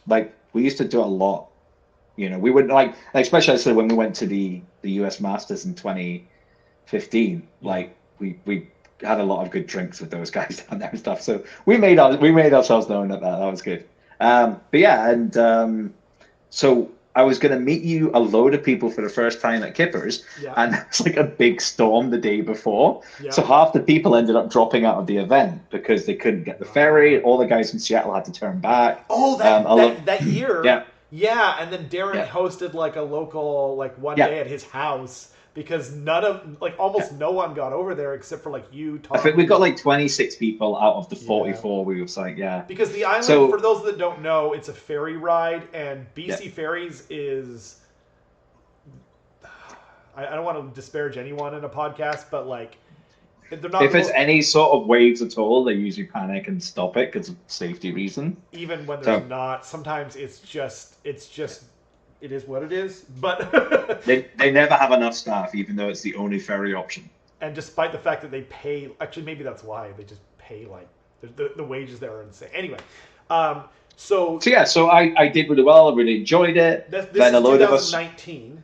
like we used to do a lot. You know, we would like especially I said when we went to the US Masters in 2015, Yeah. like we had a lot of good drinks with those guys down there and stuff. So we made ourselves known at that. That was good. But yeah, and so I was going to meet you a load of people for the first time at Kippers, Yeah. and it was like a big storm the day before. Yeah. So half the people ended up dropping out of the event because they couldn't get the ferry. All the guys from Seattle had to turn back. Oh, that year. Yeah, Yeah, and then Darren yeah, hosted like a local like one yeah, day at his house. because almost no one got over there except for like you, Tom. I think we got like 26 people out of the 44 we were like, yeah. Because the island, So, for those that don't know, it's a ferry ride, and BC Yeah. Ferries is. I don't want to disparage anyone in a podcast, but like, they're not. if it's any sort of waves at all, they usually panic and stop it because of safety reason. Even when So- there's not, sometimes it is what it is. But They never have enough staff, even though it's the only ferry option. and despite the fact that they pay, actually maybe that's why they just pay like the wages there are insane. Anyway, so So I did really well. I really enjoyed it. this Then is a load of us. 2019.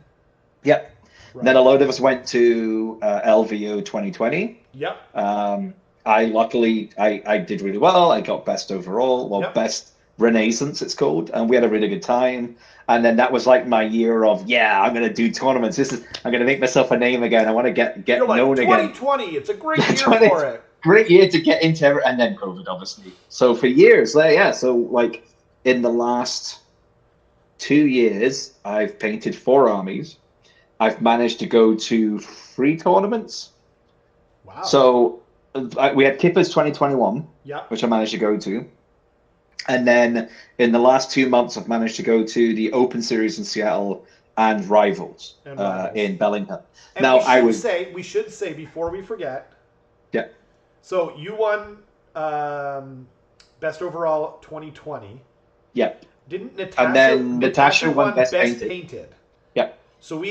Yep. Right. Then a load of us went to LVO 2020. Yep. I luckily I did really well. I got best overall, Yep. best Renaissance it's called, and we had a really good time. And then that was like my year of I'm gonna do tournaments. I'm gonna make myself a name again. I want to get You're like, known again. 2020, it's a great year 20 for it. Great year to get into every, and then COVID obviously. So for years, so like in the last 2 years, I've painted 4 armies. I've managed to go to 3 tournaments. Wow. So we had Kippers 2021, Yeah. which I managed to go to. And then in the last 2 months, I've managed to go to the Open Series in Seattle and Rivals, And Rivals. in Bellingham. And Now, we should say before we forget. Yeah. So you won best overall 2020. Yep. Didn't Natasha? And then Natasha won Best Painted. Painted. Yep. So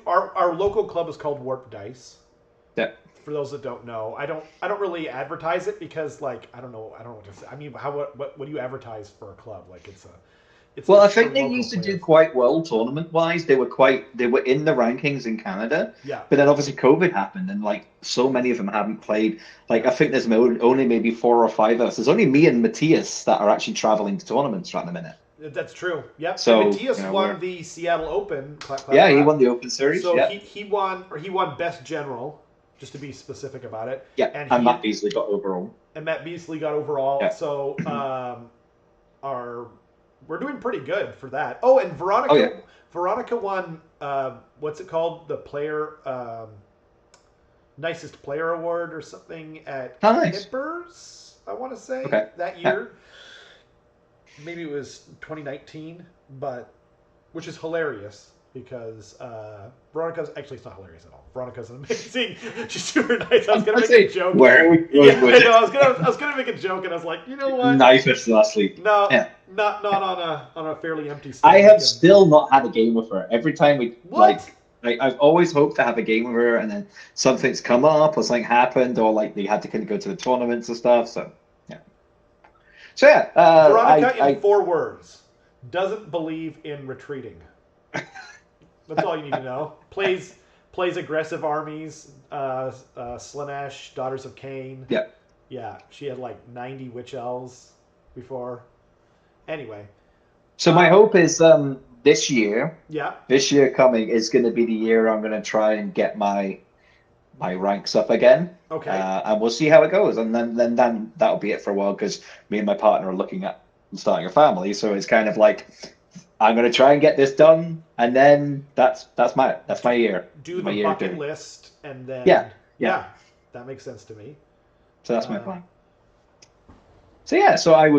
our local club is called Warp Dice. Yep. For those that don't know, I don't really advertise it because I don't know what to say. I mean, what do you advertise for a club? Like it's Well, I for think they local used to do players. quite well tournament-wise. They were in the rankings in Canada. Yeah. But then obviously COVID happened, and like so many of them haven't played. Like I think there's only maybe 4 or 5 of us. There's only me and Matthias that are actually traveling to tournaments right in a minute. That's true. Yep. So, and Matthias you know, won the Seattle Open. Yeah, he won the Open Series. So yeah. he won best general, just to be specific about it. Yeah, and he- Matt Beasley got overall. And Matt Beasley got overall. Yeah. So we're doing pretty good for that. Oh, and Veronica. Oh, yeah. Veronica won. What's it called? The player nicest player award or something at Oh, nice. Hippers. I want to say Okay. that year. Maybe it was 2019, which is hilarious because Veronica's actually, it's not hilarious at all. Veronica's amazing. She's super nice. I was gonna make a joke. Where are we going Yeah, with I it? know. I was gonna make a joke, and I was like, you know what? Knife us last week. No, Yeah. not on a fairly empty. I have weekend. still not had a game with her. Every time we What? I've always hoped to have a game with her, and then something's come up or something happened, or like they had to kind of go to the tournaments and stuff. So yeah. Veronica, in 4 words, doesn't believe in retreating. That's all you need to know. Plays aggressive armies. Slaanesh, Daughters of Cain. Yeah. Yeah, she had like 90 witch elves before. Anyway. So my hope is this year coming is going to be the year I'm going to try and get my ranks up again. Okay. And we'll see how it goes, and then that'll be it for a while because me and my partner are looking at starting a family. So it's kind of like I'm going to try and get this done, and then that's my year. Do my the year bucket doing. list and then Yeah. that makes sense to me. So that's my plan. So yeah, so I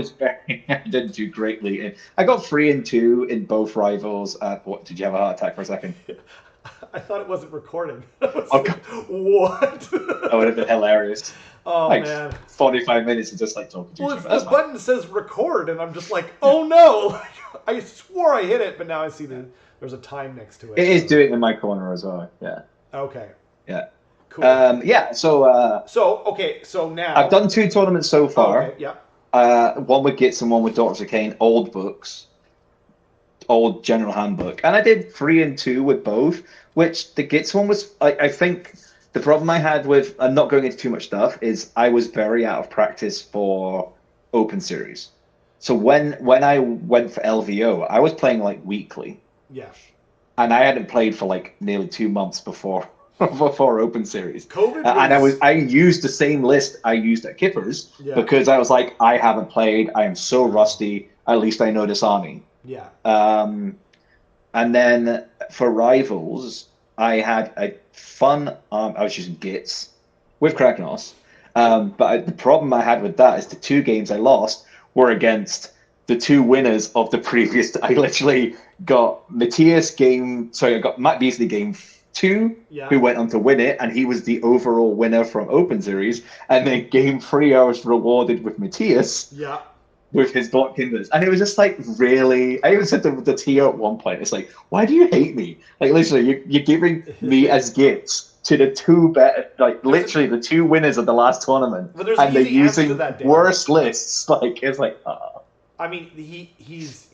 didn't do greatly. I got 3 and 2 in both rivals. What did you have a heart attack for a second? I thought it wasn't recording. I was Oh, like, what? That would have been hilarious. Oh Like man. 45 minutes of just like talking to Well, each if other. That's the fine. button says record, and I'm just like, oh no! I swore I hit it, but now I see that there's a time next to it. It is so- doing it in my corner as well. Yeah. Okay. Yeah. Cool. Yeah. So So now I've done 2 tournaments so Oh, far. okay, yeah. One with Gits and one with Daughters of Cain. Old books. Old General Handbook, and I did 3 and 2 with both. Which the Gits one was, I think, the problem I had with, I'm not going into too much stuff, is I was very out of practice for Open Series. So when I went for LVO, I was playing like weekly, Yeah. and I hadn't played for like nearly 2 months before Open Series. COVID And I used the same list I used at Kippers Yeah. because I was like, I haven't played, I am so rusty, at least I know this army. Yeah. And then for Rivals, I had a fun. I was using Gits with Kragnos, the problem I had with that is the two games I lost were against the two winners of the previous. I literally got I got Matt Beasley game two, Yeah. who went on to win it, and he was the overall winner from Open Series. And then game three, I was rewarded with Matthias Yeah. with his Block Kinders. And it was just like, really? I even said to the TO at one point, it's like, why do you hate me? Like, literally, you're giving me as gifts to the two better, like, literally the two winners of the last tournament. But there's And an they're easy answer to using that, Dan. worse lists. Like, it's like, I mean, he hates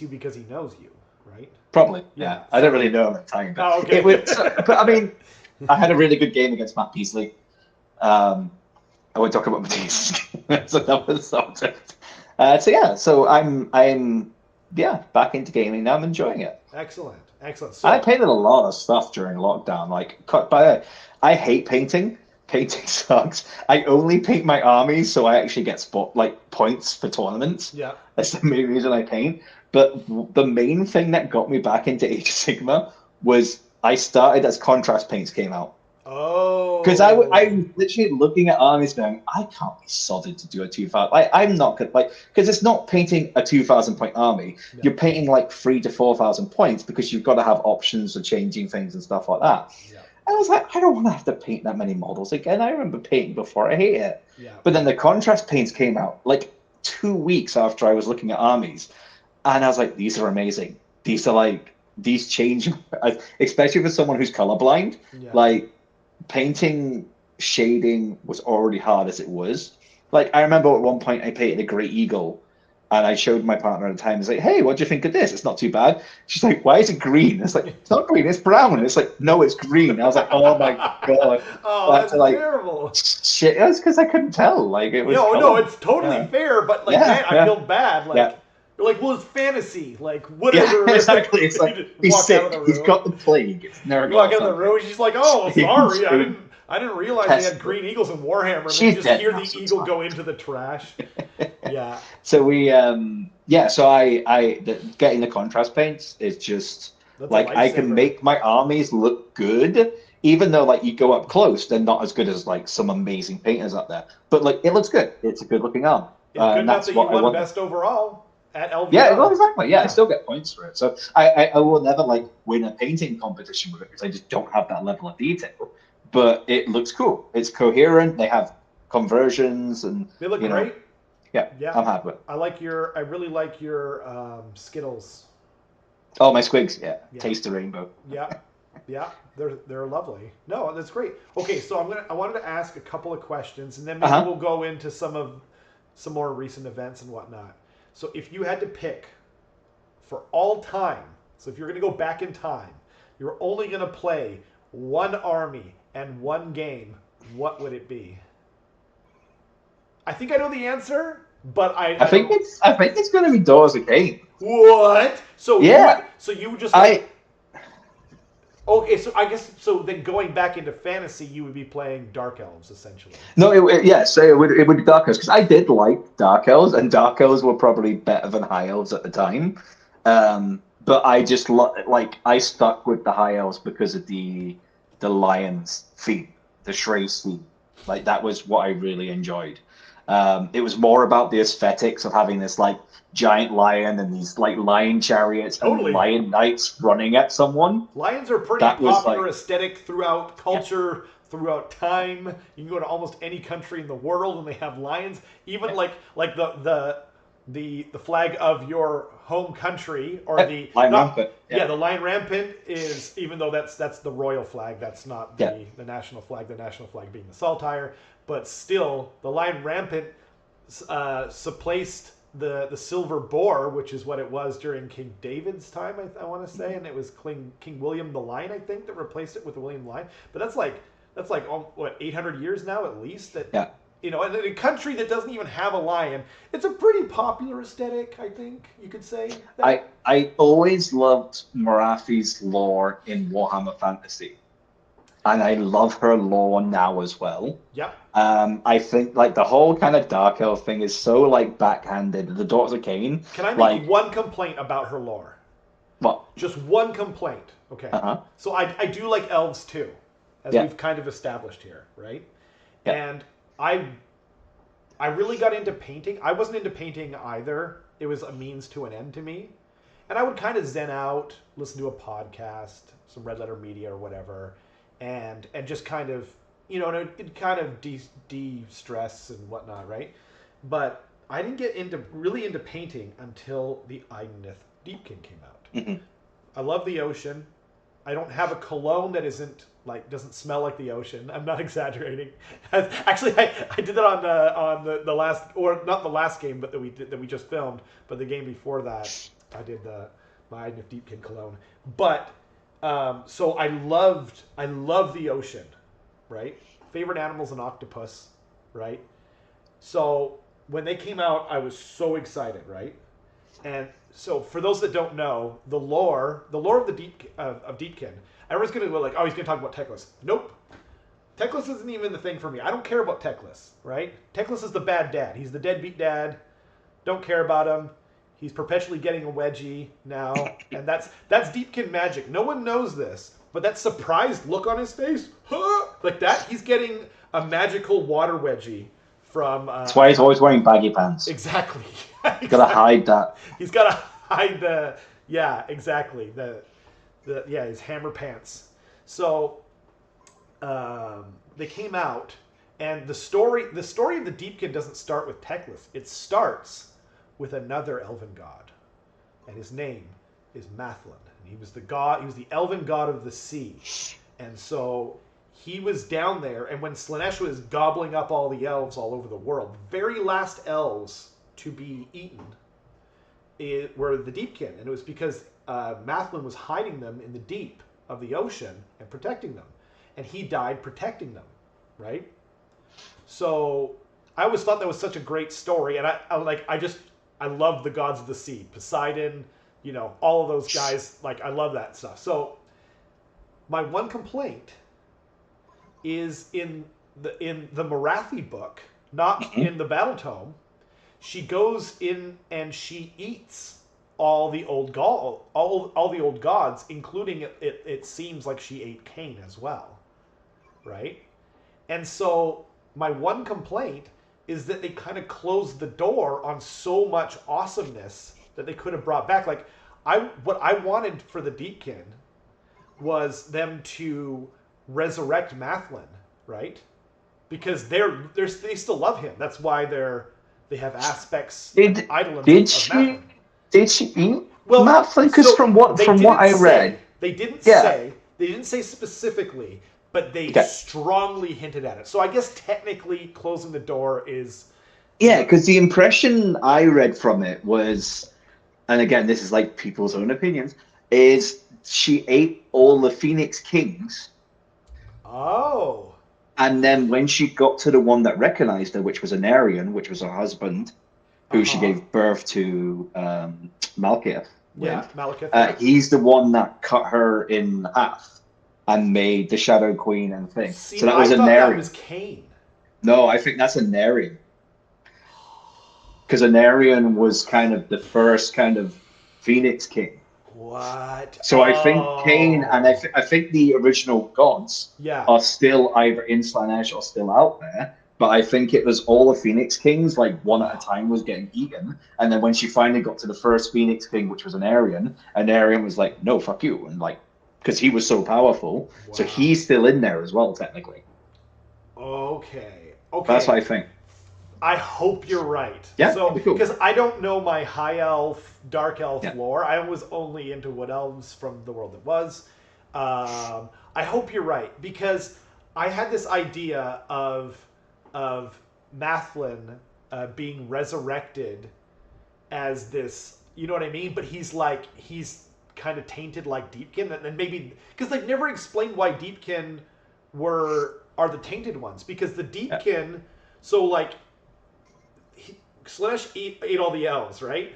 you because he knows you, right? Probably, yeah. I don't really know him at the time. But, okay. but I mean, I had a really good game against Matt Beasley. I won't talk about Matisse. So that was the subject. So I'm back into gaming now. I'm enjoying it. Excellent. So, I painted a lot of stuff during lockdown. I hate painting. Painting sucks. I only paint my armies so I actually get points for tournaments. Yeah. That's the main reason I paint. But the main thing that got me back into Age of Sigma was I started as contrast paints came out. Oh. Because I was literally looking at armies going, I can't be sodded to do a 2,000. I'm not good. Because it's not painting a 2,000 point army. Yeah. You're painting 3,000 to 4,000 points because you've got to have options for changing things and stuff like that. Yeah. I was like, I don't want to have to paint that many models again. I remember painting before. I hate it. Yeah. But then the contrast paints came out 2 weeks after I was looking at armies. And I was like, these are amazing. These are these change, especially for someone who's colorblind. Yeah. Painting shading was already hard as it was. I remember at one point I painted a Great Eagle and I showed my partner at the time. It's like, hey, what do you think of this? It's not too bad. She's like, why is it green? It's like, it's not green, it's brown. It's like, no, it's green. I was like, oh my God. Oh, that's terrible. Shit, it was because I couldn't tell. It was no, it's totally fair, but man, I feel bad. You're like, well, it's fantasy. Whatever. Yeah, exactly. It's he's sick. He's got the plague. It's never you walk out of the room, she's like, oh, sorry. I didn't realize they had green eagles in Warhammer. And then you just hear the eagle go into the trash. Yeah. So we, getting the contrast paints is just, I can make my armies look good, even though, you go up close, they're not as good as, some amazing painters up there. But, it looks good. It's a good-looking arm. It's good enough that you won best overall. At LVR. Yeah, well, exactly. Yeah, I still get points for it. So I will never win a painting competition with it because I just don't have that level of detail. But it looks cool. It's coherent. They have conversions and they look great. Yeah, I'm happy with it. I really like your Skittles. Oh, my squigs. Yeah. Taste the rainbow. Yeah, they're lovely. No, that's great. Okay, so I wanted to ask a couple of questions, and then maybe we'll go into some more recent events and whatnot. So if you had to pick for all time, so if you're going to go back in time, you're only going to play one army and one game, what would it be? I think I know the answer, but I think it's going to be Doors of Cain. What? So yeah. You would just Okay, so I guess then going back into fantasy, you would be playing Dark Elves essentially. No, it would be Dark Elves because I did like Dark Elves, and Dark Elves were probably better than High Elves at the time. But I just I stuck with the High Elves because of the Lions theme, the Shrey's theme. That was what I really enjoyed. It was more about the aesthetics of having this giant lion and these lion chariots and lion knights running at someone. Lions are pretty popular aesthetic throughout culture, throughout time. You can go to almost any country in the world and they have lions. Even the flag of your home country or the lion rampant. Yeah, the lion rampant is, even though that's the royal flag, that's not the national flag. The national flag being the saltire, but still the lion rampant placed the silver boar, which is what it was during King David's time, I want to say, and it was King William the Lion, I think, that replaced it with the William the Lion. But that's what 800 years now at least. And in a country that doesn't even have a lion, it's a pretty popular aesthetic, I think you could say. I always loved Marafi's lore in Warhammer Fantasy. And I love her lore now as well. Yep. I think the whole kind of Dark Elf thing is so backhanded. The Daughters of Cain. Can I make one complaint about her lore? What? Just one complaint. Okay. Uh-huh. So I do like elves too, as Yeah. we've kind of established here, right? Yeah. And I really got into painting. I wasn't into painting either. It was a means to an end to me. And I would kind of zen out, listen to a podcast, some Red Letter Media or whatever, and just kind of, you know, and it kind of de-stress and whatnot, right? But I didn't get really into painting until the Idoneth Deepkin came out. Mm-hmm. I love the ocean. I don't have a cologne that doesn't smell like the ocean. I'm not exaggerating. Actually, I did that on the last, or not the last game, but that we just filmed, but the game before that, I did my Idoneth Deepkin cologne. But so I love the ocean, right? Favorite animal's an octopus, right? So when they came out, I was so excited, right? And so, for those that don't know, the lore of the Deepkin, everyone's gonna go like, oh, he's gonna talk about Teclis. Nope, Teclis isn't even the thing for me. I don't care about Teclis, right? Teclis is the bad dad. He's the deadbeat dad. Don't care about him. He's perpetually getting a wedgie now, and that's Deepkin magic. No one knows this, but that surprised look on his face, like that, he's getting a magical water wedgie from. That's why he's always wearing baggy pants. Exactly. Gotta hide that. He's got to hide exactly his hammer pants. So they came out, and the story of the Deepkin doesn't start with Teclis. It starts with another elven god, and his name is Mathlin. And he was the elven god of the sea, and so he was down there. And when Slaanesh was gobbling up all the elves all over the world, the very last elves to be eaten were the Deepkin, and it was because Mathlin was hiding them in the deep of the ocean and protecting them, and he died protecting them, right? So I always thought that was such a great story, and I love the gods of the sea, Poseidon, you know, all of those guys. Like, I love that stuff. So my one complaint is in the Marathi book, not in the Battle Tome. She goes in and she eats all the old gods, including it seems like she ate Cain as well, right? And so my one complaint is that they kind of closed the door on so much awesomeness that they could have brought back. Like, what I wanted for the Deepkin was them to resurrect Mathlin, right? Because they still love him. That's why they have aspects idolins of Mathlin. Did she eat Well, Mathlin? Because so from what I read, they didn't say specifically, but they strongly hinted at it. So I guess technically closing the door is. Yeah, because the impression I read from it was, and again, this is like people's own opinions, is she ate all the Phoenix Kings. Oh. And then when she got to the one that recognized her, which was Anarion, which was her husband, who she gave birth to, Malekith. Yeah, Malekith. He's the one that cut her in half and made the Shadow Queen and thing. See, so that was Anarion. That was Cain. No, I think that's Anarion. Because Anarion was kind of the first kind of Phoenix King. What? So I think Cain and I think the original gods are still either in Slaanesh or still out there. But I think it was all the Phoenix Kings, like one at a time, was getting eaten. And then when she finally got to the first Phoenix King, which was Anarion was like, no, fuck you. And like, because he was so powerful. Wow. So he's still in there as well, technically. Okay. That's what I think. I hope you're right. Yeah, so cool. Because I don't know my high elf, dark elf lore. I was only into wood elves from the world that was. I hope you're right, because I had this idea of Mathlin being resurrected as this, you know what I mean? But he's kind of tainted like Deepkin, and then maybe because they've never explained why Deepkin are the tainted ones, because the Deepkin, so like. Slaanesh ate all the elves, right?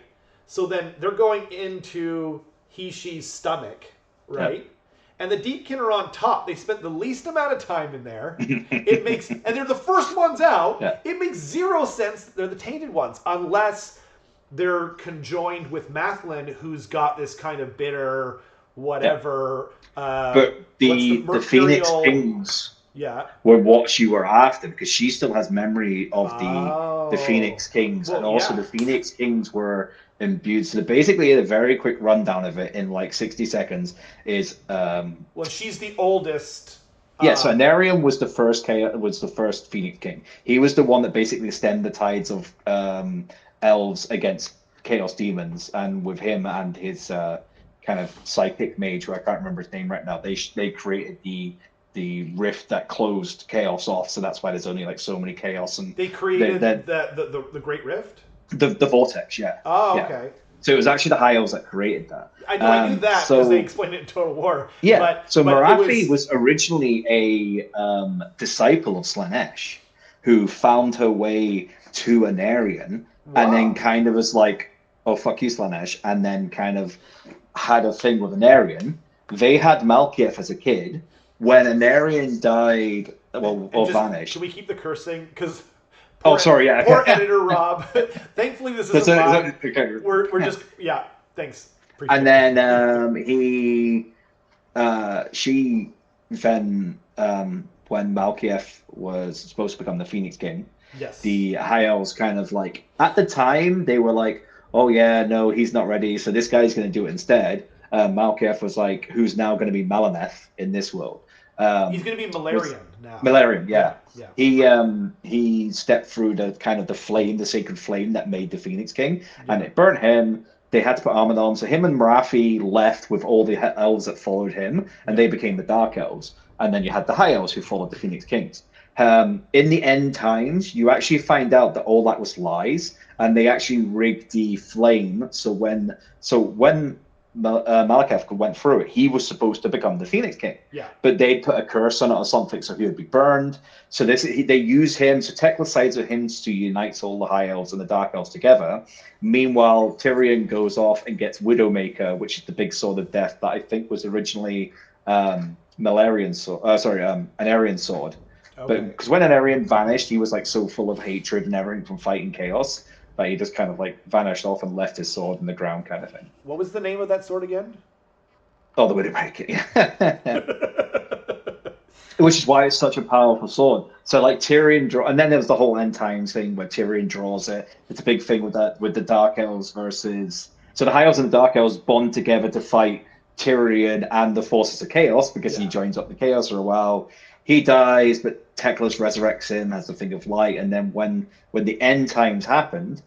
So then they're going into she's stomach, right? And the Deepkin are on top. They spent the least amount of time in there. And they're the first ones out. Yeah. It makes zero sense that they're the tainted ones, unless they're conjoined with Mathlin, who's got this kind of bitter whatever. But What's the the Phoenix mercurial? Kings Yeah. were what you were after because she still has memory of the Oh. Phoenix Kings, and Well, also yeah. the Phoenix Kings were imbued. So basically, a very quick rundown of it in like 60 seconds is Well, she's the oldest. yeah. So Anarion was was the first Phoenix King. He was the one that basically stemmed the tides of elves against chaos demons, and with him and his kind of psychic mage, who I can't remember his name right now, they created the rift that closed chaos off. So that's why there's only like so many chaos and They the created the Great Rift. the vortex. Yeah, Oh, yeah. okay. So it was actually the High Elves that created that. I knew that because they So explained it in Total War. yeah, But so it Marathi was was originally a disciple of Slanesh, who found her way to Anarion, and then wow. kind of was like, "Oh fuck you, Slanesh," and then kind of had a thing with Anarion. They had Malkiev as a kid. When Anarion died, well, And or just vanished. can we keep the cursing? Because Oh, sorry, yeah. poor editor Rob. Thankfully, this That's isn't live. okay. We're just yeah. Thanks. Appreciate And it. then she then when Malkiev was supposed to become the Phoenix King, Yes. the High Elves kind of like at the time they were like, oh yeah, no, he's not ready, so this guy's going to do it instead. Malkiev was like, who's now going to be Malaneth in this world? He's going to be Malarian now. Malarian, yeah. Yeah. He stepped through the kind of the flame, the sacred flame that made the Phoenix King, and Yeah. it burnt him. They had to put armor on, so him and Marathi left with all the elves that followed him, and they became the Dark Elves. And then you had the High Elves who followed the Phoenix Kings. In the end times, you actually find out that all that was lies, and they actually rigged the flame. So when Malekith went through it, he was supposed to become the Phoenix King. Yeah. But they put a curse on it or something, so he would be burned. So they use him. So Tekla sides with him to unite all the High Elves and the Dark Elves together. Meanwhile, Tyrion goes off and gets Widowmaker, which is the big sword of death that I think was originally Malarian sword. An Aryan sword. Okay. But because when an Aryan vanished, he was like so full of hatred and everything from fighting chaos that he just kind of like vanished off and left his sword in the ground, kind of thing. What was the name of that sword again? Oh, the Widowmaker, yeah. Which is why it's such a powerful sword. So like Tyrion and then there's the whole end times thing where Tyrion draws it. It's a big thing with that with the Dark Elves versus so the High Elves and the Dark Elves bond together to fight Tyrion and the forces of chaos because he joins up the chaos for a while. He dies, but Teclis resurrects him as the thing of light. And then when the end times happened,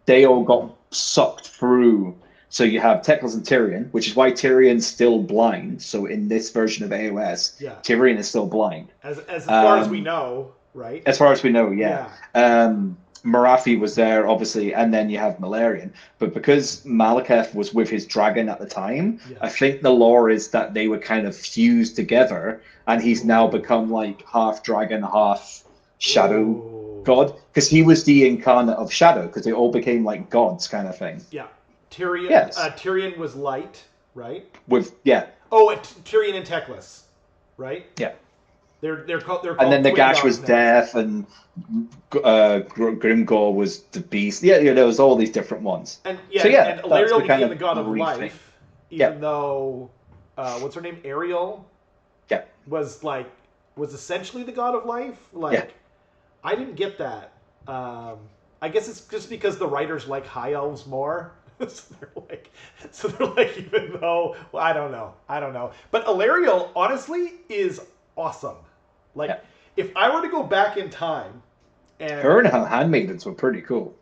they all got sucked through. So you have Teclis and Tyrion, which is why Tyrion's still blind. So in this version of AOS, Tyrion is still blind. As far as we know, right? As far as we know, yeah. Marathi was there, obviously, and then you have Malarian. But because Malekith was with his dragon at the time, I think the lore is that they were kind of fused together, and he's now become like half dragon, half shadow god. Because he was the incarnate of shadow, because they all became like gods kind of thing. Yeah. Tyrion, Tyrion was light, right? Oh, Tyrion and Teclis, right? Yeah. They're called. And then Nagash was death, and Grimgor was the beast. Yeah, there was all these different ones. And and Illyrio became the god of life, even though what's her name, Ariel, was essentially the god of life. I didn't get that. I guess it's just because the writers like high elves more. so they're like, even though I don't know. But Illyrio honestly is awesome. If I were to go back in time, and her and her handmaidens were pretty cool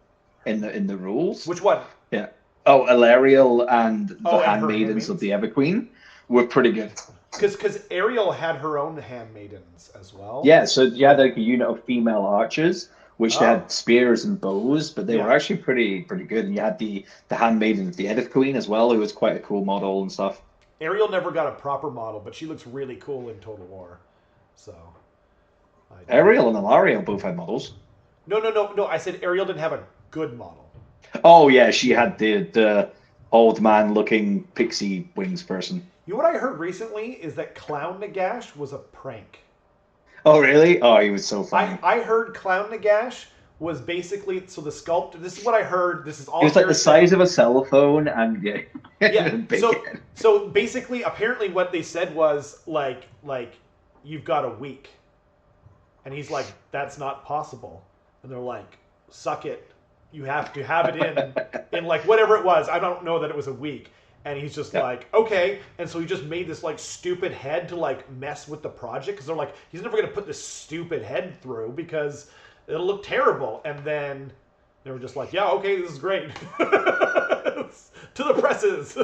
in the rules. Which one? Yeah. Oh, Illyrio and the handmaidens of the Everqueen were pretty good. Because Ariel had her own handmaidens as well. Yeah, so you had like a unit of female archers, which they had spears and bows, but they were actually pretty good. And you had the handmaiden of the Everqueen as well, who was quite a cool model and stuff. Ariel never got a proper model, but she looks really cool in Total War. So Ariel and Illyrio both had models. No. I said Ariel didn't have a good model. Oh yeah, she had the old man looking pixie wings person. You know what I heard recently is that Clown Nagash was a prank. Oh really? Oh, he was so funny. I heard Clown Nagash was basically, so the sculptor, this is what I heard, this is all It was like the hearsay. size of a cell phone, and yeah, Yeah. big. So basically, apparently, what they said was like you've got a week, and he's like, that's not possible, and they're like, suck it, you have to have it in like whatever it was. I don't know that it was a week, and he's just like, okay, and so he just made this like stupid head to like mess with the project because they're like, he's never gonna put this stupid head through because it'll look terrible, and then they were just like, yeah, okay, this is great. To the presses.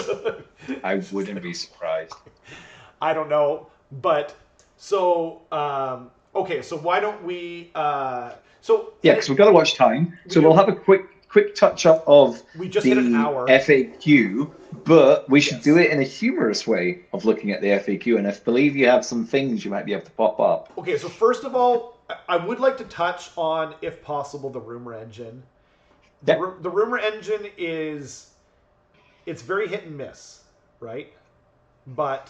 I wouldn't be surprised. I don't know, but so okay, so why don't we? So Yeah, because we've got to watch time, so we'll have a quick touch up of we just hit an hour. FAQ, but we should do it in a humorous way of looking at the FAQ, and I believe you have some things you might be able to pop up. Okay, so first of all, I would like to touch on, if possible, the rumor engine. The rumor engine it's very hit and miss, right? But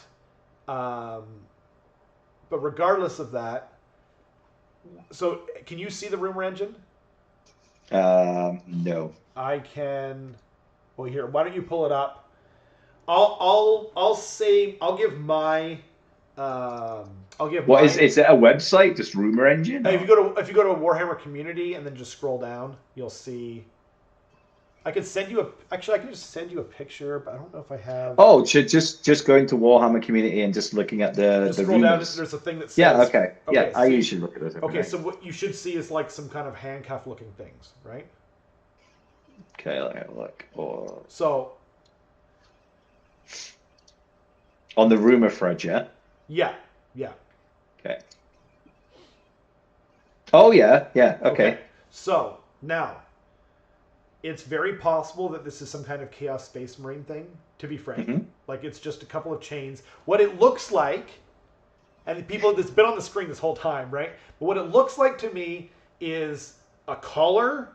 regardless of that, so can you see the rumor engine? No. I can. Well, here, why don't you pull it up? I'll say I'll give my. I'll give. What is it? A website? Just rumor engine? If you go to a Warhammer community and then just scroll down, you'll see. I could send you I can just send you a picture, but I don't know if I have. Oh, just going to Warhammer community and just looking at the scroll down. rumors. There's a thing that says. Yeah. Okay. Yeah, I see, usually look at those. Okay, so what you should see is like some kind of handcuff-looking things, right? Okay, let me have a look. Or so. On the rumor thread, yeah. Yeah. Okay. Oh yeah. Okay. So now. It's very possible that this is some kind of Chaos Space Marine thing, to be frank. Like, it's just a couple of chains. What it looks like, and people, it's been on the screen this whole time, right? But what it looks like to me is a collar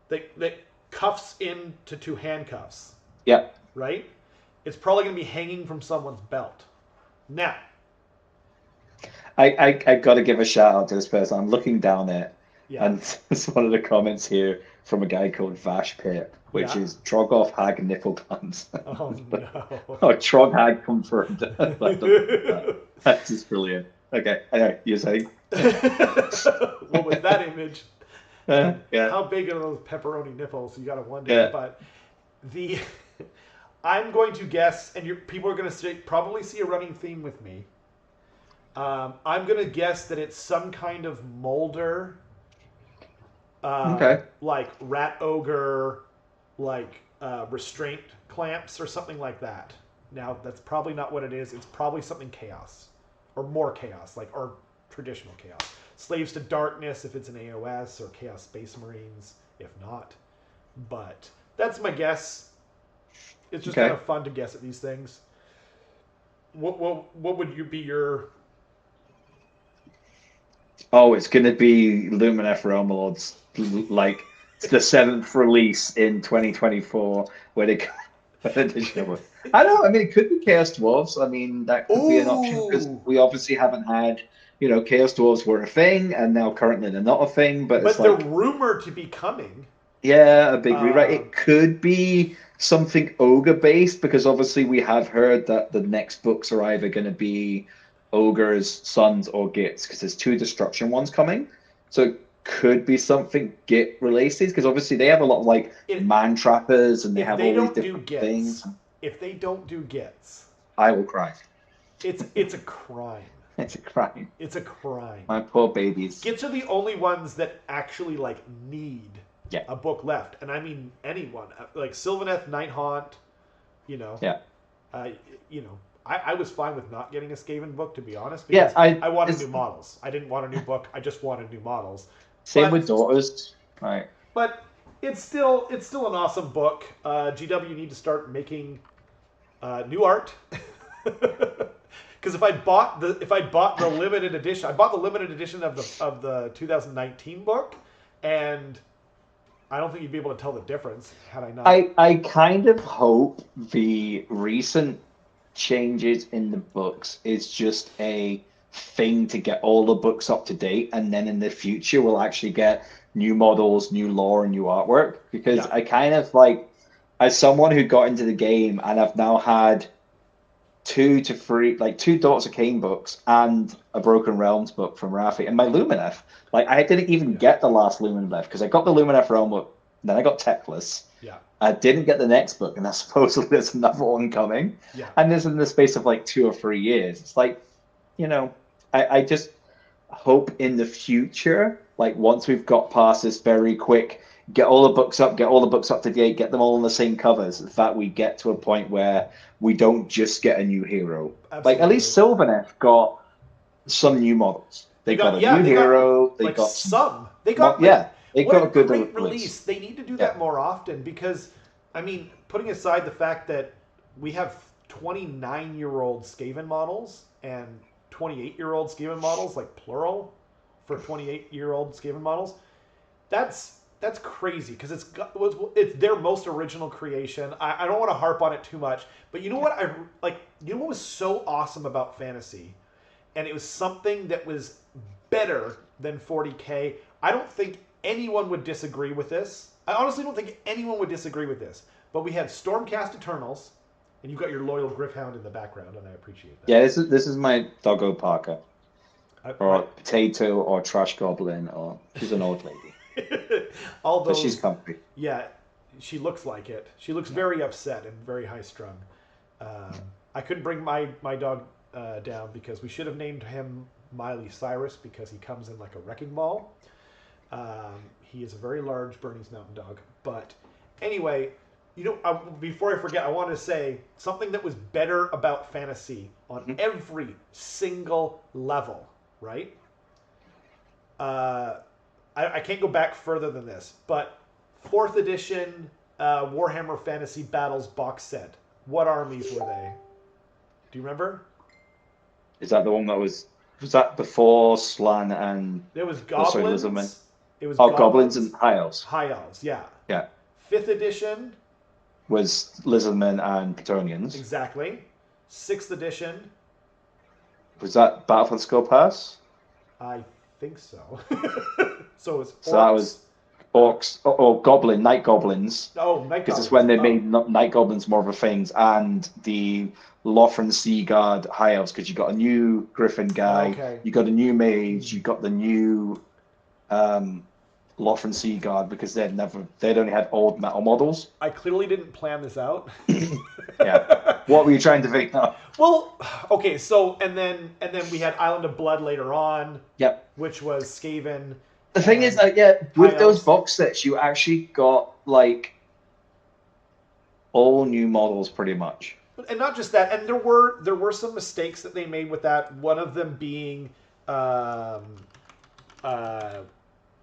that cuffs into two handcuffs. Yeah. Right? It's probably going to be hanging from someone's belt. Now. I got to give a shout out to this person. I'm looking down it. Yeah. And it's one of the comments here from a guy called Vash Pit, which is Trogoff Hag nipple guns. Oh no. Oh, Trog Hag confirmed. That's just brilliant. Okay, anyway, you're saying? What was that image? Yeah. How big are those pepperoni nipples? You gotta wonder. Yeah. But I'm going to guess, and people are going to probably see a running theme with me. I'm going to guess that it's some kind of molder. Like rat ogre, like restraint clamps or something like that. Now, that's probably not what it is. It's probably something chaos, or more chaos, or traditional chaos. Slaves to Darkness if it's an AOS, or Chaos Space Marines if not. But that's my guess. It's just kind of fun to guess at these things. What would you be your... Oh, it's going to be Lumineth Realmlords. Like, it's the 7th release in 2024 where they I don't know. I mean, it could be Chaos Dwarves. I mean, that could be an option because we obviously haven't had, Chaos Dwarves were a thing and now currently they're not a thing. But it's they're rumored to be coming. Yeah, a big rewrite. It could be something ogre based because obviously we have heard that the next books are either going to be ogres, sons, or gits because there's 2 destruction ones coming. So it could be something git related because obviously they have a lot of man trappers and they have all these different things. If they don't do gits, I will cry. It's a crime. It's a crime. It's a crime. My poor babies. Gits are the only ones that actually need a book left, and I mean anyone like Sylvaneth, Nighthaunt, Yeah. I was fine with not getting a Skaven book, to be honest, because I wanted new models. I didn't want a new book. I just wanted new models. Same with Daughters. Right. But it's still an awesome book. GW need to start making new art. Because if I bought the limited edition, I bought the limited edition of the 2019 book, and I don't think you'd be able to tell the difference had I not. I kind of hope the recent changes in the books is just a thing to get all the books up to date, and then in the future we'll actually get new models, new lore, and new artwork. Because Yeah. I kind of like, as someone who got into the game and I've now had two to three, like two Daughters of Cain books and a Broken Realms book from Rafi, and my Lumineth. Like I didn't even Yeah. get the last Lumineth because I got the Lumineth Realm book, then I got Teclis. Yeah. I didn't get the next book, and that's supposedly there's another one coming. Yeah. And this in the space of like 2 or 3 years. It's like, I just hope in the future, like once we've got past this very quick, get all the books up, get all the books up to date, get them all on the same covers, that we get to a point where we don't just get a new hero. Like at Absolutely. least Sylvaneth got some new models. They got a new they got hero. They like got some. They got yeah. They what got a a good great release. release. They need to do Yeah. that more often because, I mean, putting aside the fact that we have 29-year-old Skaven models and 28-year-old Skaven models, like plural, for 28-year-old Skaven models, that's crazy because it's their most original creation. I don't want to harp on it too much, but you know what I like? You know what was so awesome about fantasy, and it was something that was better than 40K. I don't think anyone would disagree with this. I honestly don't think anyone would disagree with this. But we had Stormcast Eternals, and you've got your loyal Griffhound in the background, and I appreciate that. Yeah, this is my doggo Parker. Or My- potato or trash goblin or she's an old lady. all But she's those, comfy. yeah, she looks like it. She looks very upset and very high strung. I couldn't bring my dog down because we should have named him Miley Cyrus because he comes in like a wrecking ball. He is a very large Bernese Mountain Dog. But anyway, before I forget, I wanted to say something that was better about fantasy on every single level, right? I can't go back further than this, but 4th edition Warhammer Fantasy Battles box set. What armies were they? Do you remember? Is that the one that was that before Slan and There was sorry, Lizardmen? goblins. It was Goblins and High Elves. High Elves, yeah. Yeah. 5th edition, Was Lizardmen and Petonians. exactly. 6th edition, Was that Battle for the Skull Pass? I think so. So it was orcs. So that was Orcs or Night Goblins. Oh, Night Because Goblins. it's when they Oh. made Night Goblins more of a thing, and the Lothran Seaguard High Elves, because you got a new Griffin guy, Okay. you got a new mage, you got the new Lothran Seaguard, because they'd only had old metal models. I clearly didn't plan this out. Yeah. What were you trying to figure out? Well, okay, so and then we had Island of Blood later on, Yep. which was Skaven. The thing is that with High those Elves. box sets, you actually got like all new models pretty much. And not just that, and there were some mistakes that they made with that. One of them being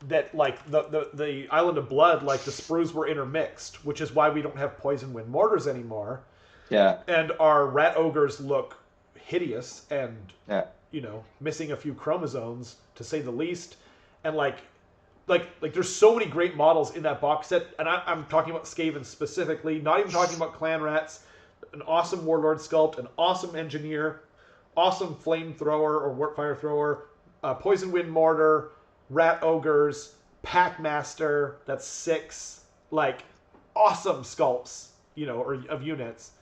that like the Island of Blood, like the sprues were intermixed, which is why we don't have poison wind mortars anymore. Yeah. And our rat ogres look hideous and Yeah. missing a few chromosomes to say the least. And like there's so many great models in that box set, and I'm talking about Skaven specifically, not even talking about clan rats. An awesome warlord sculpt, an awesome engineer, awesome flamethrower or fire thrower, poison wind mortar, rat ogres, packmaster. That's 6, like awesome sculpts, or of units.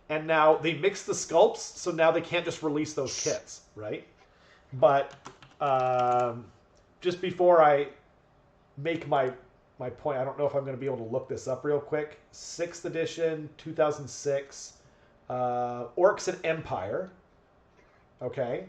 And now they mix the sculpts, so now they can't just release those kits, right? But just before I make my point, I don't know if I'm going to be able to look this up real quick. 6th edition, 2006. Orcs and Empire. Okay.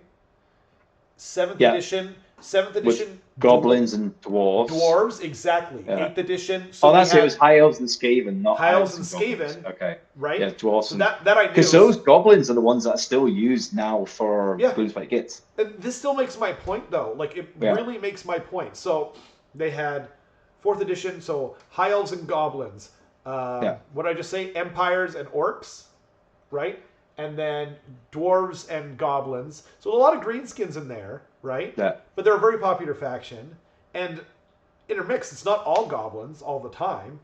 7th Yeah. edition. 7th edition. Goblins and dwarves. Dwarves, exactly. Yeah. 8th edition. So That's it. It was High Elves and Skaven, not High Elves and Goblins. Skaven. Okay. Right? Yeah, dwarves. So that I knew. Because those goblins are the ones that are still used now for Yeah. Gloomspite kits. This still makes my point, though. Like, it Yeah. really makes my point. So they had 4th edition, so High Elves and Goblins. What did I just say? Empires and Orcs, right? And then Dwarves and Goblins. So a lot of greenskins in there, right? Yeah. But they're a very popular faction. And intermixed, it's not all Goblins all the time.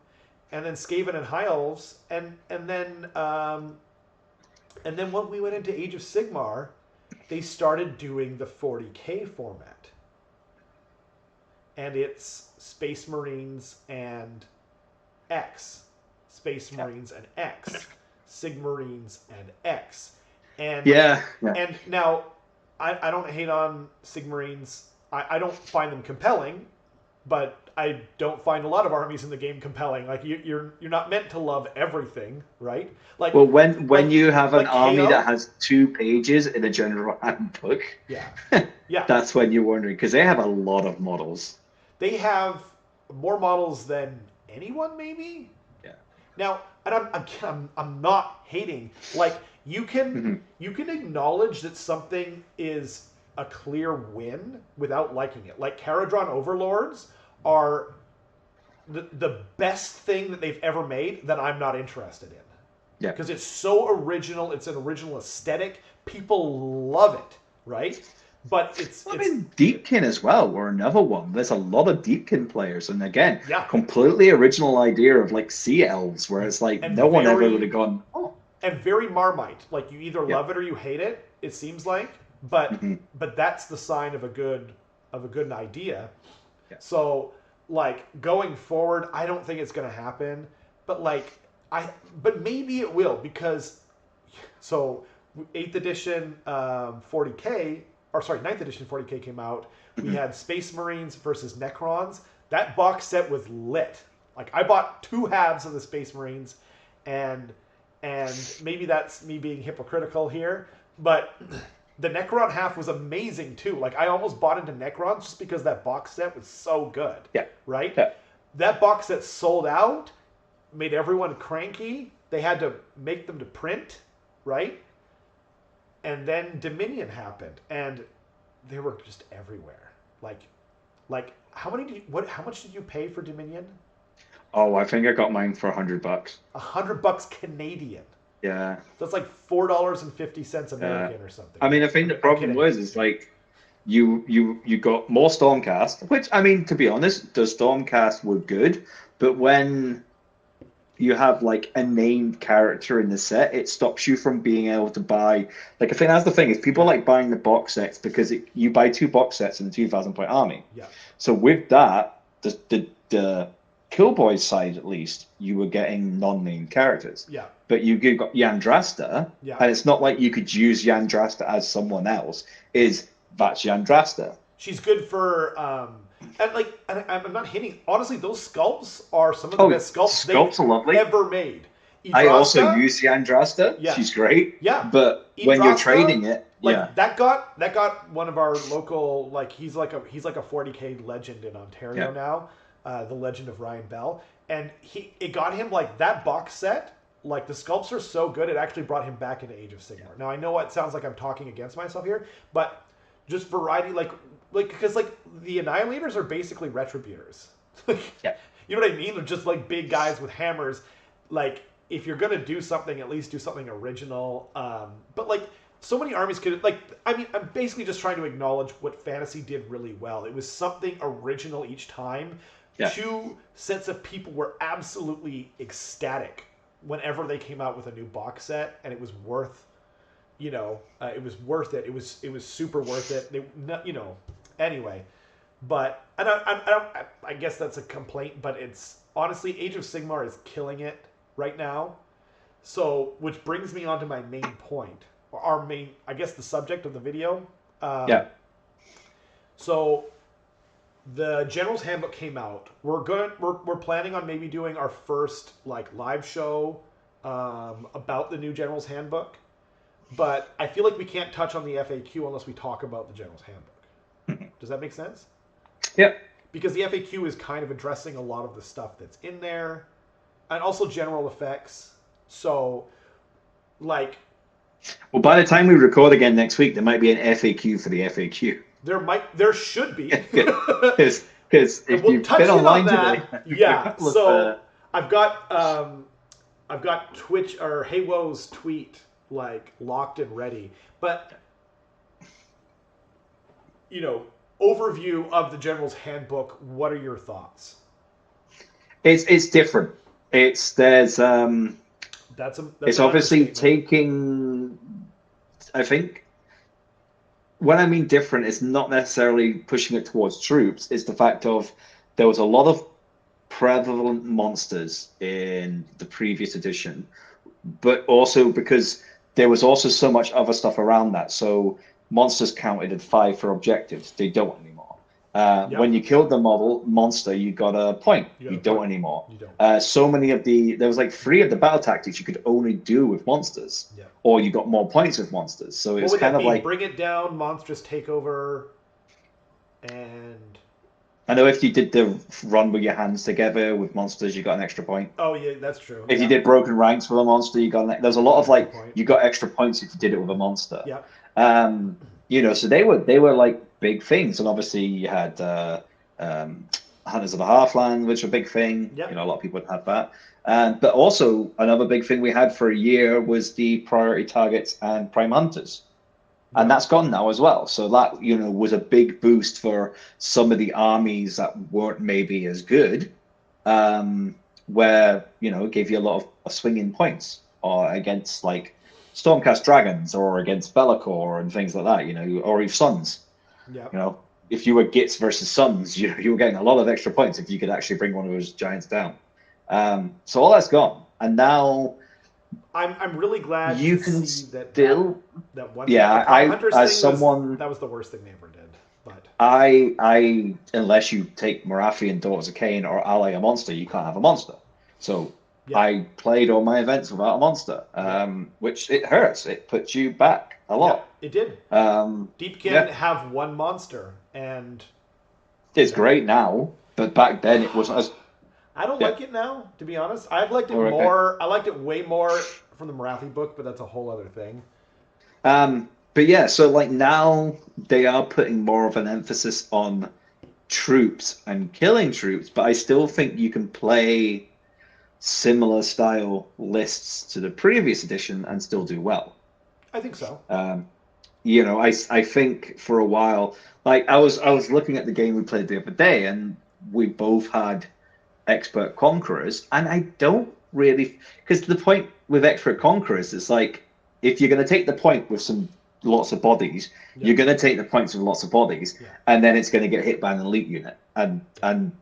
And then Skaven and High Elves. And then when we went into Age of Sigmar, they started doing the 40K format. and it's Space Marines and X, Space Marines and X, Sigmarines and X, and and now I don't hate on Sigmarines. I don't find them compelling, but I don't find a lot of armies in the game compelling. Like you're not meant to love everything, right? Like, well, when you have an like army KO, that has 2 pages in a general handbook, yeah, yeah, that's when you're wondering, because they have a lot of models. they have more models than anyone, maybe. Yeah. Now, and I'm not hating. Like you can acknowledge that something is a clear win without liking it. Like Caradron Overlords are the best thing that they've ever made that I'm not interested in. Yeah. Because it's so original, it's an original aesthetic. People love it, right? But I mean, Deepkin as well were another one. There's a lot of Deepkin players, and again, completely original idea of like sea elves, where it's like no one ever would have gone, oh. And very Marmite. Like you either love it or you hate it, it seems like. But that's the sign of a good idea. Yeah. So like going forward, I don't think it's gonna happen. But but maybe it will, because so 8th edition 40K, or sorry, 9th edition 40K came out. We had Space Marines versus Necrons. That box set was lit. Like I bought 2 halves of the Space Marines, and maybe that's me being hypocritical here, but the Necron half was amazing too. Like I almost bought into Necrons just because that box set was so good. Yeah. Right? Yeah. That box set sold out, made everyone cranky. They had to make them to print, right? And then Dominion happened, and they were just everywhere. Like how much did you pay for Dominion? Oh, I think I got mine for $100. $100 Canadian. Yeah. So it's like $4.50 American or something. I mean, I think the problem is like you got more Stormcast, which, I mean, to be honest, the Stormcast were good, but when you have like a named character in the set, it stops you from being able to buy. Like, I think that's the thing, is people like buying the box sets because you buy 2 box sets in a 2,000 point army. Yeah. So with that, the Killboy side, at least, you were getting non-named characters. Yeah. But you got Yandrasta, and it's not like you could use Yandrasta as someone else. That's Yandrasta. She's good for and I'm not hitting. Honestly, those sculpts are some of the best sculpts they've ever made. Idrasta, I also use Yandrasta. Yeah. She's great. Yeah. But Idrasta, when you're trading it, that got one of our local, like he's like a 40K legend in Ontario now. The Legend of Ryan Bell, and it got him like that box set. Like the sculpts are so good, it actually brought him back into Age of Sigmar. Now I know it sounds like I'm talking against myself here, but just variety, like because like the Annihilators are basically Retributors. Yeah. You know what I mean? They're just like big guys with hammers. Like if you're gonna do something, at least do something original. But like so many armies could, like, I mean, I'm basically just trying to acknowledge what Fantasy did really well. It was something original each time. Yeah. 2 sets of people were absolutely ecstatic whenever they came out with a new box set, and it was worth, it was worth it. It was super worth it. Anyway, but and I guess that's a complaint, but it's honestly Age of Sigmar is killing it right now. So, which brings me on to my main point, or our main, I guess, the subject of the video. So. The General's Handbook came out. We're planning on maybe doing our first like live show about the new General's Handbook, but I feel like we can't touch on the FAQ unless we talk about the General's Handbook. Does that make sense? Yeah. Because the FAQ is kind of addressing a lot of the stuff that's in there, and also general effects. So, like. Well, by the time we record again next week, there might be an FAQ for the FAQ. There should be. Because if you've been online today, yeah. So I've got Twitch or Heywo's tweet like locked and ready, but overview of the General's Handbook. What are your thoughts? It's different. It's obviously taking, I think. when I mean different, it's not necessarily pushing it towards troops. It's the fact of there was a lot of prevalent monsters in the previous edition, but also because there was also so much other stuff around that. So monsters counted at 5 for objectives. They don't anymore. When you killed the monster, you got a point. You don't anymore. You don't. So many of there was like 3 of the battle tactics you could only do with monsters, or you got more points with monsters. So it's kind of like bring it down, monstrous takeover, and I know if you did the run with your hands together with monsters, you got an extra point. Oh yeah, that's true. If you did broken ranks with a monster, you got there's a lot of like you got extra points if you did it with a monster. Yeah. So they were like big things, and obviously you had Hunters of the Hearthland, which was a big thing. Yep. A lot of people had that. But also another big thing we had for a year was the priority targets and prime hunters. And that's gone now as well. So that, was a big boost for some of the armies that weren't maybe as good, where, it gave you a lot of swinging points or against like Stormcast Dragons or against Be'lakor and things like that, or if Suns. Yeah. If you were Gits versus Suns, you were getting a lot of extra points if you could actually bring one of those giants down. So all that's gone. And now I'm really glad you to can see that still that one. Yeah, that was the worst thing they ever did. But I unless you take Marathi and Daughters of Cain or ally a monster, you can't have a monster. So I played all my events without a monster, which it hurts. It puts you back a lot. Yeah, it did. Deepkin have one monster, and it's great now, but back then it wasn't as. I don't like it now, to be honest. I've liked it more. I liked it way more from the Marathi book, but that's a whole other thing. But yeah, so like now they are putting more of an emphasis on troops and killing troops, but I still think you can play similar style lists to the previous edition and still do well. I think so. I think for a while, like I was looking at the game we played the other day, and we both had expert conquerors, and I don't really, because the point with expert conquerors is like if you're going to take the point with lots of bodies, you're going to take the points with lots of bodies, and then it's going to get hit by an elite unit, and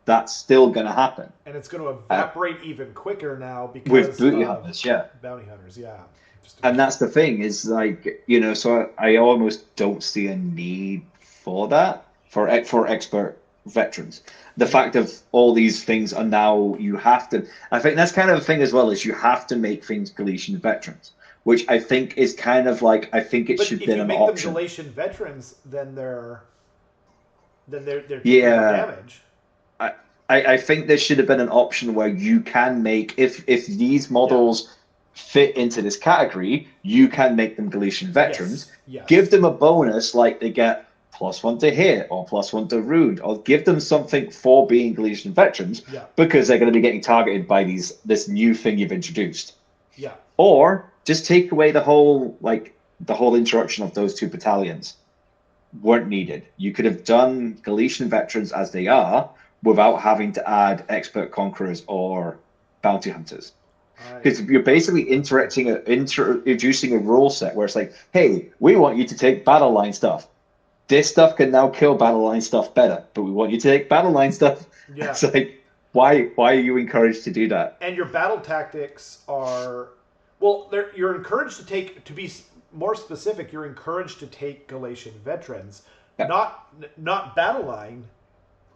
that's still going to happen. And it's going to evaporate even quicker now because with bounty hunters, bounty hunters, and that's the thing is like so I almost don't see a need for that for expert veterans. The fact of all these things are now you have to. I think that's kind of a thing as well, is you have to make things Galician veterans, which I think is kind of like I think it should be an option. If you make them Galician veterans, then they're taking more damage. I think there should have been an option where you can make if these models fit into this category, you can make them Galician veterans. Yes. Give them a bonus like they get +1 to hit or +1 to wound, or give them something for being Galician veterans because they're going to be getting targeted by this new thing you've introduced. Yeah. Or just take away the whole introduction of those 2 battalions. Weren't needed. You could have done Galician veterans as they are without having to add expert conquerors or bounty hunters. Because you're basically introducing a rule set where it's like, hey, we want you to take battle line stuff. This stuff can now kill battle line stuff better, but we want you to take battle line stuff. Yeah. It's like, why are you encouraged to do that? And your battle tactics are, you're encouraged to be more specific. You're encouraged to take Galician veterans, not battle line.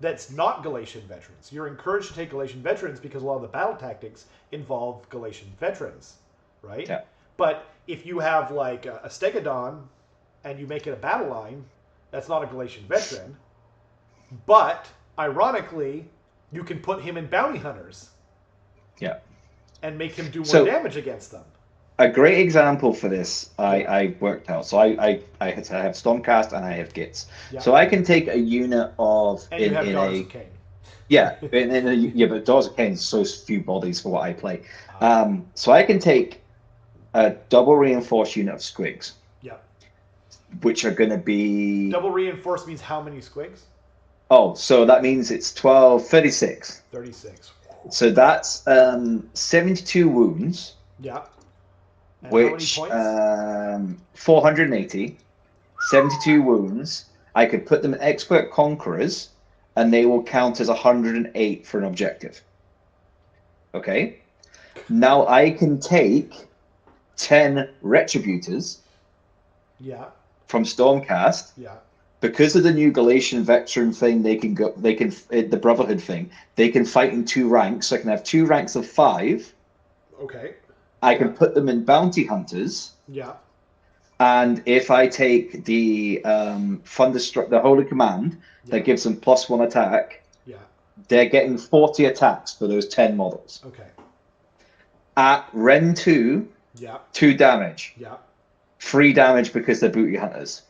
That's not Galician veterans. You're encouraged to take Galician veterans because a lot of the battle tactics involve Galician veterans, right? Yeah. But if you have like a Stegodon and you make it a battle line, that's not a Galician veteran. But ironically, you can put him in bounty hunters. Yeah. And make him do more damage against them. A great example for this, I worked out. So I have Stormcast and I have Gits. Yeah. So I can take a unit of and you have Daughters of Cain. Yeah, but Daughters of Cain is so few bodies for what I play. So I can take a double reinforced unit of squigs. Yeah. Which are going to be double reinforced means how many squigs? Oh, so that means it's 36. 36. So that's 72 wounds. Yeah. And which 480, 72 wounds. I could put them in expert conquerors, and they will count as 108 for an objective. Okay? Now I can take 10 retributors Yeah. from Stormcast. Yeah. Because of the new Galatian veteran thing, the Brotherhood thing, they can fight in 2 ranks. So I can have 2 ranks of 5. Okay. I can put them in bounty hunters. Yeah. And if I take the Thunderstruck, the Holy Command, Yeah. that gives them +1 attack, Yeah. they're getting 40 attacks for those 10 models. Okay. At Ren 2, Yeah. 2 damage. Yeah. 3 damage because they're booty hunters.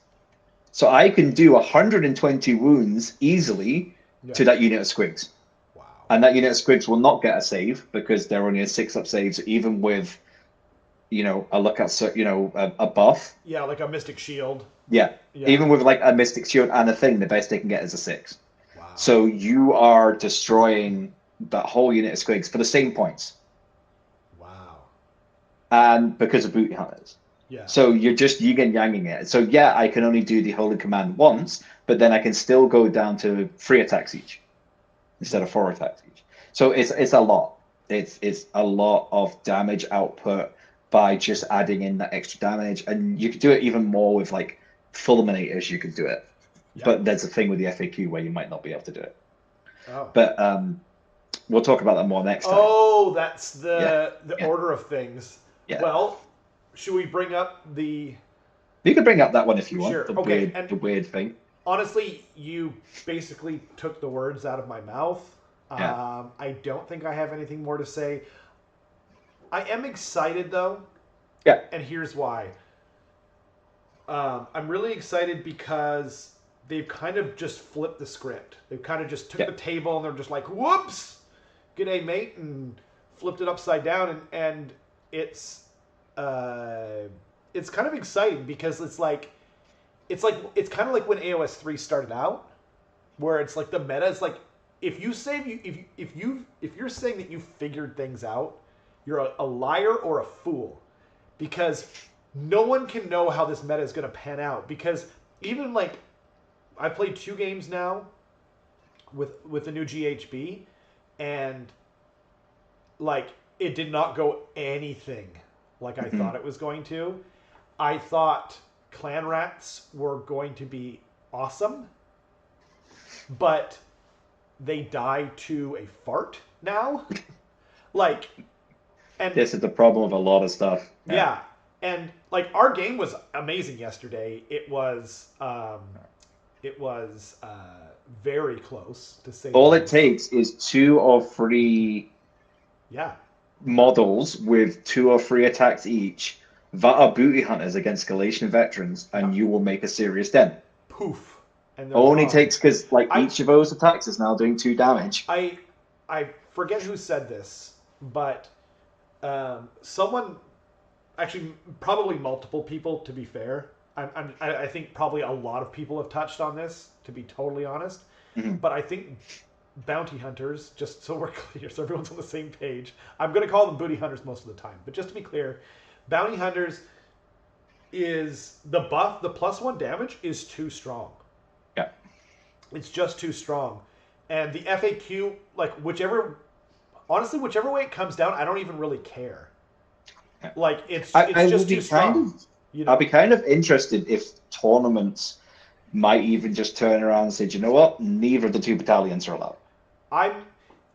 So I can do 120 wounds easily to that unit of squigs. Wow. And that unit of squigs will not get a save because they're only a 6-up save, so even with, a lookout, a buff. Yeah, like a Mystic Shield. Yeah. Even with like a Mystic Shield and a thing, the best they can get is a 6. Wow. So you are destroying that whole unit of squigs for the same points. Wow. And because of booty hunters. Yeah. So you're just yin and yanging it. So yeah, I can only do the Holy Command once, but then I can still go down to 3 attacks each instead of 4 attacks each. So it's a lot. It's a lot of damage output by just adding in that extra damage, and you could do it even more with like Fulminators. You could do it, but there's a thing with the FAQ where you might not be able to do it. Oh. But we'll talk about that more next time. Oh, that's the order of things. Yeah. Well, should we bring up the... You can bring up that one if you want. Sure. The weird thing. Honestly, you basically took the words out of my mouth. Yeah. I don't think I have anything more to say. I am excited, though. Yeah. And here's why. I'm really excited because they've kind of just flipped the script. They've kind of just took the table and they're just like, whoops! G'day, mate, and flipped it upside down. And it's kind of exciting because it's kind of like when AOS 3 started out, where it's like the meta is like, if you're saying that you figured things out, you're a liar or a fool, because no one can know how this meta is going to pan out. Because even like, I played 2 games now with the new GHB, and like it did not go anything like I thought it was going to. I thought clan rats were going to be awesome, but they die to a fart now. Like, and this is the problem with a lot of stuff. Yeah. And like our game was amazing yesterday. It was very close to say. All it takes is 2 or 3 models with 2 or 3 attacks each that are booty hunters against Galatian veterans, and you will make a serious dent. Poof. And only takes because each of those attacks is now doing 2 damage. I forget who said this, but someone, actually probably multiple people, to be fair. I think probably a lot of people have touched on this, to be totally honest. Mm-hmm. But I think bounty hunters, just so we're clear, so everyone's on the same page, I'm going to call them booty hunters most of the time, but just to be clear, bounty hunters is the buff, the +1 damage is too strong. Yeah. It's just too strong. And the FAQ, like whichever way it comes down, I don't even really care. Like it's just too strong. I'll be kind of interested if tournaments might even just turn around and say, do you know what? Neither of the 2 battalions are allowed.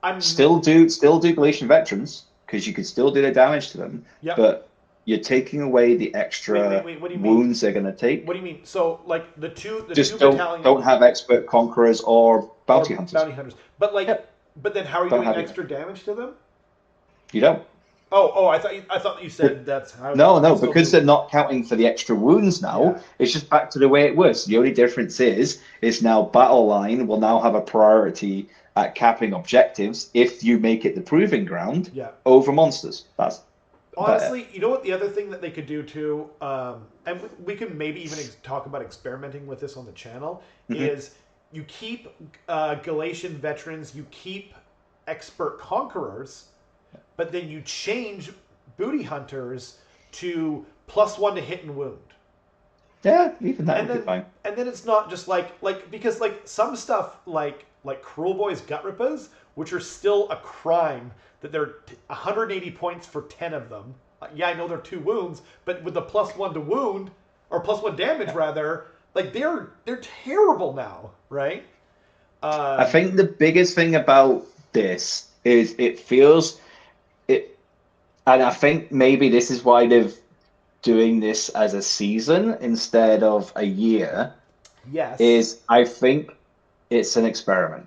I'm still do Galatian veterans, because you can still do the damage to them. Yep. But you're taking away the extra wounds they're going to take. What do you mean? So like the two battalions don't have expert conquerors or bounty hunters. But like, but then how are you doing extra damage to them? You don't. Oh! I thought you said that's how. No, because they're not counting for the extra wounds now. Yeah. It's just back to the way it was. The only difference is now battle line will now have a priority at capping objectives if you make it the proving ground over monsters. That's honestly, you know what? The other thing that they could do too, and we can maybe even talk about experimenting with this on the channel, is you keep Galatian veterans, you keep expert conquerors. But then you change booty hunters to +1 to hit and wound. Yeah, even that And would be then fine. and then it's not just like because like some stuff like Cruel Boy's Gut Rippers, which are still a crime that they're 180 points for 10 of them. Yeah, I know they're 2 wounds, but with the +1 to wound or +1 damage Yeah. rather, like they're terrible now, right? I Um, think the biggest thing about this is it feels it, and I think maybe this is why they've doing this as a season instead of a year. yes, Is I think it's an experiment.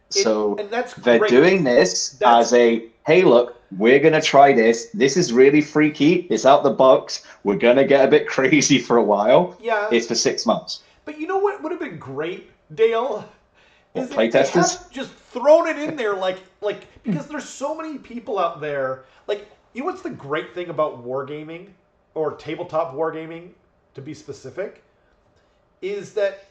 So and that's they're great. doing this That's as a hey, look, we're gonna try this. This is really freaky. It's out the box. We're gonna get a bit crazy for a while. yeah, It's for 6 months. but you know what would have been great, Dale, What is if they had playtesters? just thrown it in there like because there's so many people out there. Like, you know what's the great thing about wargaming or tabletop wargaming, to be specific, is that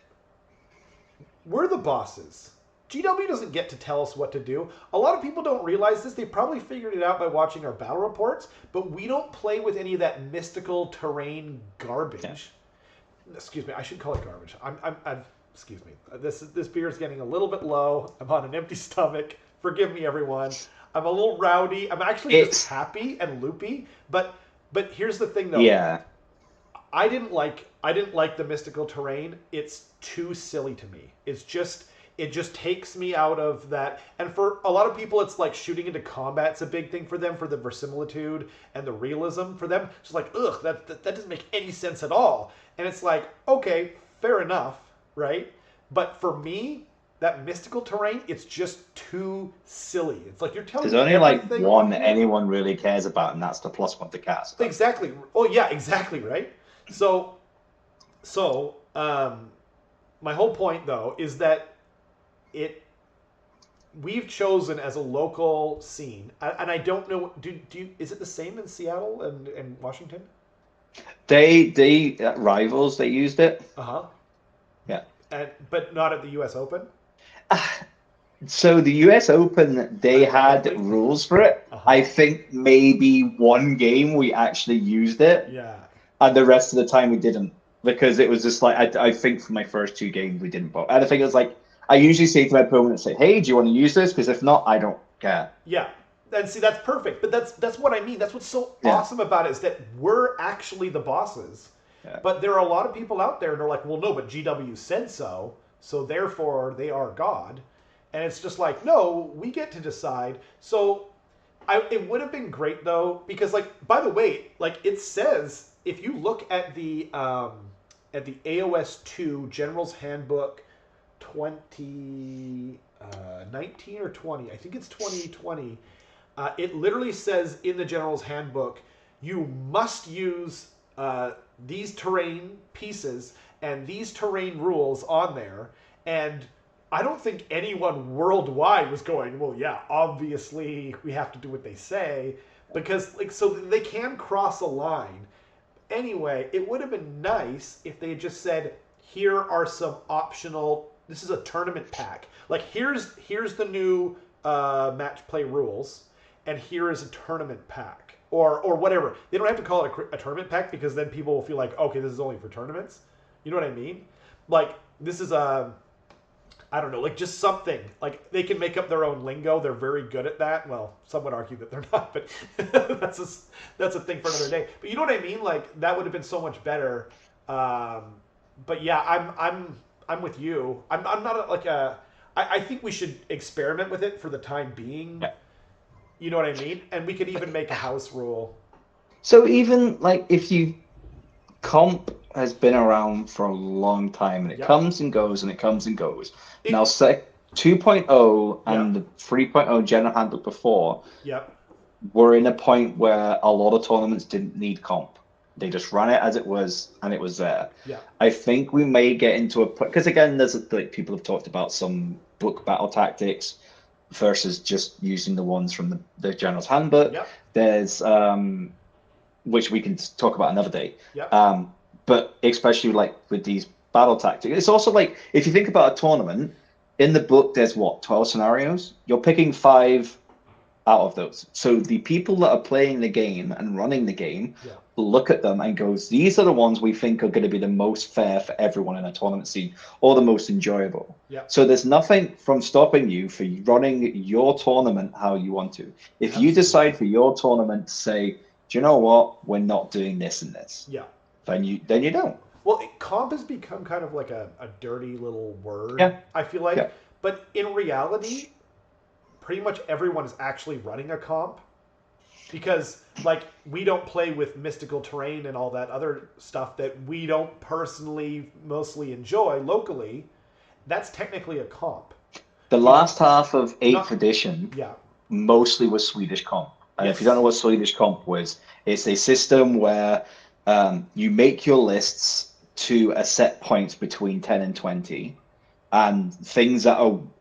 we're the bosses. GW doesn't get to tell us what to do. A lot of people don't realize this. They probably figured it out by watching our battle reports, but we don't play with any of that mystical terrain garbage. Yeah. Excuse me, I should call it garbage. I'm excuse me. This beer is getting a little bit low. I'm on an empty stomach. Forgive me, everyone. I'm a little rowdy. I'm actually just It's happy and loopy. But here's the thing, though. yeah. I didn't like the mystical terrain. It's too silly to me. It just takes me out of that. And for a lot of people, it's like shooting into combat's a big thing for them, for the verisimilitude and the realism for them. It's just like, ugh, that doesn't make any sense at all. And it's like, okay, fair enough, right? But for me, that mystical terrain, it's just too silly. It's like you're telling There's me only like everything one on here. anyone really cares about, and that's the +1 to cast. Exactly. Oh yeah, exactly, right? So my whole point though is that it we've chosen as a local scene, and I don't know. Is it the same in Seattle and Washington? They rivals. They used it. Uh huh. Yeah. And but not at the U.S. Open. So the US Open, they had Ironically. rules for it. Uh I huh. think maybe one game we actually used it, Yeah. and the rest of the time we didn't because it was just like I think for my first 2 games we didn't. And I think it was like I usually say to my opponent, say, "Hey, do you want to use this? Because if not, I don't care." Yeah. And see, that's perfect. But that's what I mean. That's what's so Yeah, awesome about it is that we're actually the bosses. yeah. But there are a lot of people out there and they're like, well, no, but GW said so, so therefore they are God. And it's just like, no, we get to decide. So it would have been great though, because like, by the way, like it says, if you look at the AOS 2 General's Handbook 2019 or 20, I think it's 2020. It literally says in the General's Handbook, you must use these terrain pieces and these terrain rules on there. And I don't think anyone worldwide was going, well, yeah, obviously we have to do what they say, because like so they can cross a line. Anyway, it would have been nice if they had just said, here are some optional. This is a tournament pack. Like here's the new match play rules, and here is a tournament pack, or whatever. They don't have to call it a tournament pack because then people will feel like, okay, this is only for tournaments. You know what I mean? Like this is a, I don't know, like just something. Like they can make up their own lingo. They're very good at that. Well, some would argue that they're not, but that's a thing for another day. But you know what I mean? Like that would have been so much better. But yeah, I'm with you. I'm not like a. I think we should experiment with it for the time being. Yeah. You know what I mean? And we could even make a house rule. So even like if you comp has been around for a long time and it Yep. comes and goes and it comes and goes. Now, It. 2.0 and Yep. the 3.0 General Handbook before Yep. were in a point where a lot of tournaments didn't need comp. They just ran it as it was and it was there. Yeah. I think we may get into a point because again, there's like people have talked about some book battle tactics versus just using the ones from the General's Handbook. Yep. There's which we can talk about another day. Yep. But especially like with these battle tactics, it's also like if you think about a tournament, in the book there's what 12 scenarios. You're picking 5 out of those. So the people that are playing the game and running the game Yeah. look at them and goes, these are the ones we think are going to be the most fair for everyone in a tournament scene or the most enjoyable. Yeah. So there's nothing from stopping you for running your tournament how you want to. If you decide for your tournament to say, do you know what, we're not doing this and this, Yeah. then you don't. Well, comp has become kind of like a dirty little word, Yeah. I feel like. Yeah. But in reality, pretty much everyone is actually running a comp. Because, like, we don't play with mystical terrain and all that other stuff that we don't personally mostly enjoy locally. That's technically a comp. The last half of 8th edition Yeah. mostly was Swedish comp. And Yes. if you don't know what Swedish comp was, it's a system where you make your lists to a set points between 10 and 20, and things that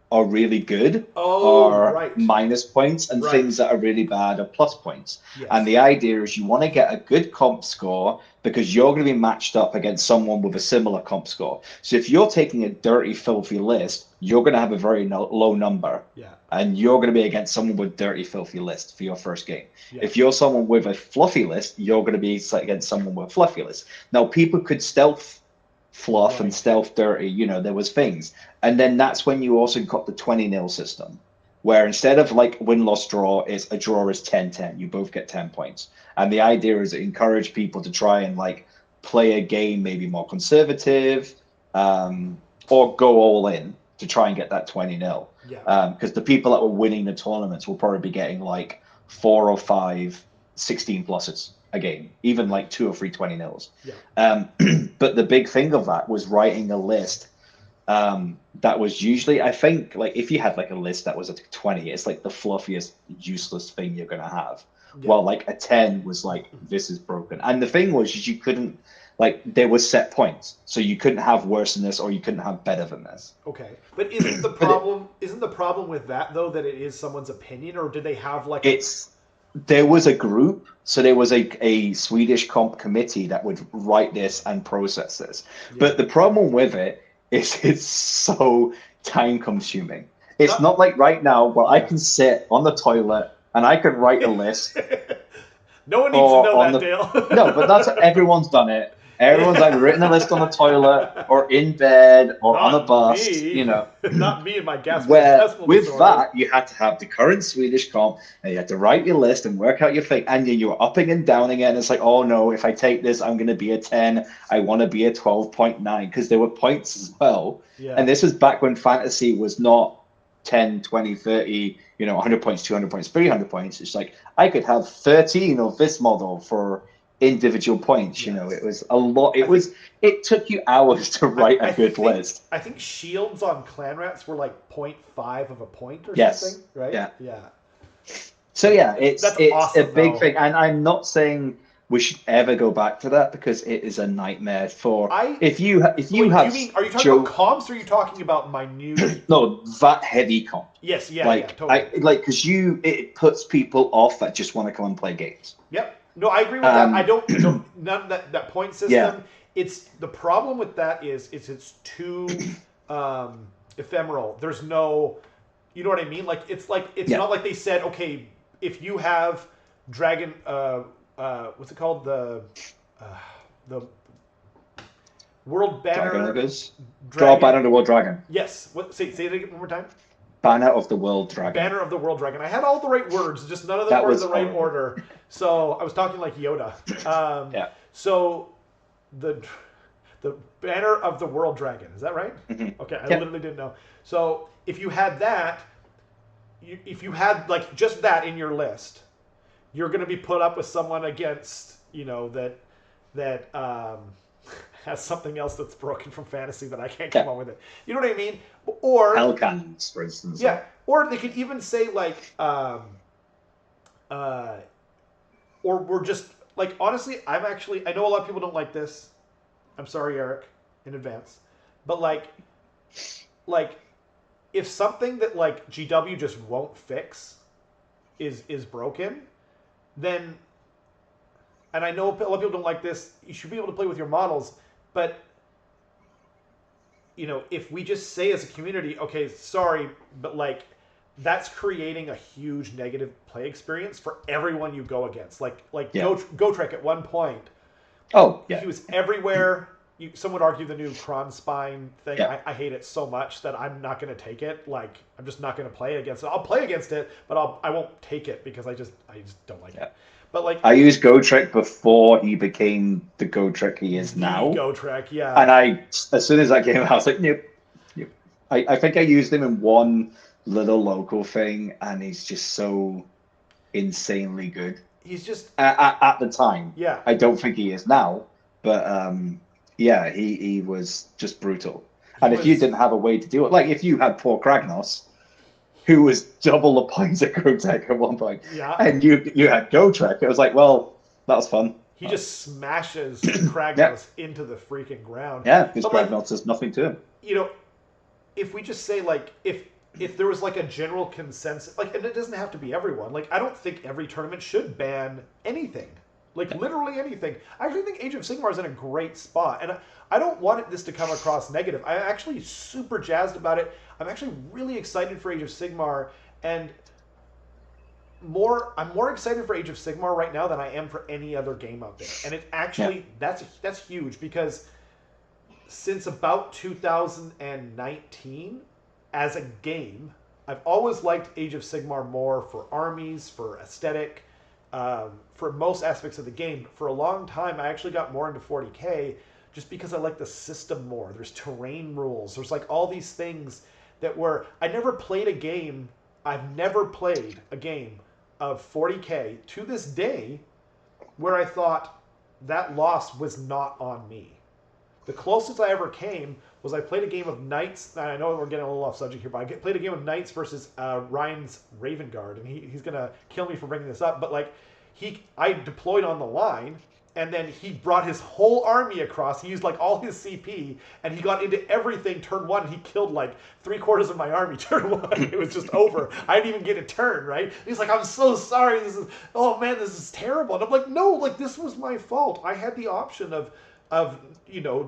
are really good are minus points, and things that are really bad are plus points. Yes. And the idea is you want to get a good comp score because you're going to be matched up against someone with a similar comp score. So if you're taking a dirty, filthy list, you're going to have a very low number. Yeah. And you're going to be against someone with dirty, filthy list for your first game. Yeah. If you're someone with a fluffy list, you're going to be against someone with a fluffy list. Now, people could stealth fluff and stealth dirty, you know, there was things. And then that's when you also got the 20-0 system, where instead of like win-loss draw, is a draw is 10-10. You both get 10 points. And the idea is to encourage people to try and like play a game maybe more conservative, or go all in to try and get that 20-0. Yeah. Because the people that were winning the tournaments will probably be getting like 4 or 5 16 pluses a game, even like 2 or 3 20-0s. Yeah. But the big thing of that was writing a list that was usually, I think, like if you had like a list that was a 20, it's like the fluffiest, useless thing you're going to have. Yeah. While like a 10 was like, this is broken. And the thing was, you couldn't, like, there was set points, so you couldn't have worse than this or you couldn't have better than this. Okay, but isn't the problem with that though that it is someone's opinion, or did they have like there was a group, so there was a Swedish comp committee that would write this and process this. Yeah. But the problem with it is it's so time consuming. It's not like right now where I can sit on the toilet and I can write a list. No one needs to know that, Dale. No, but that's everyone's done it. Everyone's either written a list on the toilet or in bed or on a bus, you know. Not me and my gas. Where with that, you had to have the current Swedish comp and you had to write your list and work out your thing. And then you were upping and downing it. And it's like, oh no, if I take this, I'm going to be a 10. I want to be a 12.9 because there were points as well. Yeah. And this was back when fantasy was not 10, 20, 30, 100 points, 200 points, 300 points. It's like I could have 13 of this model for individual points. Yes. It was a lot. It took you hours to write a good list. I think shields on clan rats were like 0.5 of a point or something, right? Yeah. So yeah, it's awesome, a big thing, and I'm not saying we should ever go back to that because it is a nightmare for if you have. Are you talking about comps or are you talking about minute? No, that heavy comp. Yes, totally. Because it puts people off that just want to come and play games. Yep. No, I agree with that. I don't none of that point system. Yeah. It's the problem with that is it's too ephemeral. There's no, you know what I mean? Like it's not like they said, okay, if you have dragon what's it called? The World Banner Draw Banner of the World Dragon. Yes. Say it again one more time. Banner of the World Dragon. Banner of the World Dragon. I had all the right words, just none of them were in the right order. So I was talking like Yoda. Yeah. So the Banner of the World Dragon. Is that right? Mm-hmm. Okay, I literally didn't know. So if you had that, if you had like just that in your list, you're going to be put up with someone against that has something else that's broken from fantasy that I can't come on with it. You know what I mean? Or Hellcats, for instance. Yeah. Or they could even say like or we're just like, honestly, I know a lot of people don't like this. I'm sorry, Eric, in advance. But like if something that like GW just won't fix is broken, then, and I know a lot of people don't like this, you should be able to play with your models, but if we just say as a community, okay, sorry, but like that's creating a huge negative play experience for everyone you go against. Like Yeah. Gotrek at one point, Oh, yeah. he was everywhere. Some would argue the new Kron Spine thing. Yeah. I hate it so much that I'm not going to take it. Like I'm just not going to play against it. I'll play against it, but I won't take it because I just don't like it. But like I used Gotrek before he became the Gotrek he is the now. Gotrek, yeah. And as soon as that came out, I was like, nope, nope. I think I used him in one little local thing, and he's just so insanely good. He's just At the time. yeah. I don't think he is now, but yeah, he was just brutal. And if you didn't have a way to do it, like if you had poor Kragnos, who was double the points of Gotrek at one point, Yeah. and you had Gotrek, it was like, well, that was fun. He just smashes Kragnos into the freaking ground. Yeah, because But, Kragnos does nothing to him. You know, if we just say like if there was like a general consensus, like, and it doesn't have to be everyone. Like, I don't think every tournament should ban anything. Like literally anything. I actually think Age of Sigmar is in a great spot, and I don't want this to come across negative. I'm actually super jazzed about it. I'm actually really excited for Age of Sigmar, and I'm more excited for Age of Sigmar right now than I am for any other game out there. And it actually that's huge because since about 2019, as a game, I've always liked Age of Sigmar more for armies, for aesthetic, for most aspects of the game. For a long time, I actually got more into 40k just because I like the system more. There's terrain rules. There's like all these things that were. I never played a game. I've never played a game of 40k to this day where I thought that loss was not on me. The closest I ever came was I played a game of Knights. And I know we're getting a little off subject here, but I played a game of Knights versus Ryan's Raven Guard, and he's gonna kill me for bringing this up. But like, I deployed on the line, and then he brought his whole army across. He used like all his CP, and he got into everything turn one. And he killed like 3/4 of my army turn one. It was just over. I didn't even get a turn. Right? He's like, I'm so sorry. Oh man, this is terrible. And I'm like, no, like this was my fault. I had the option of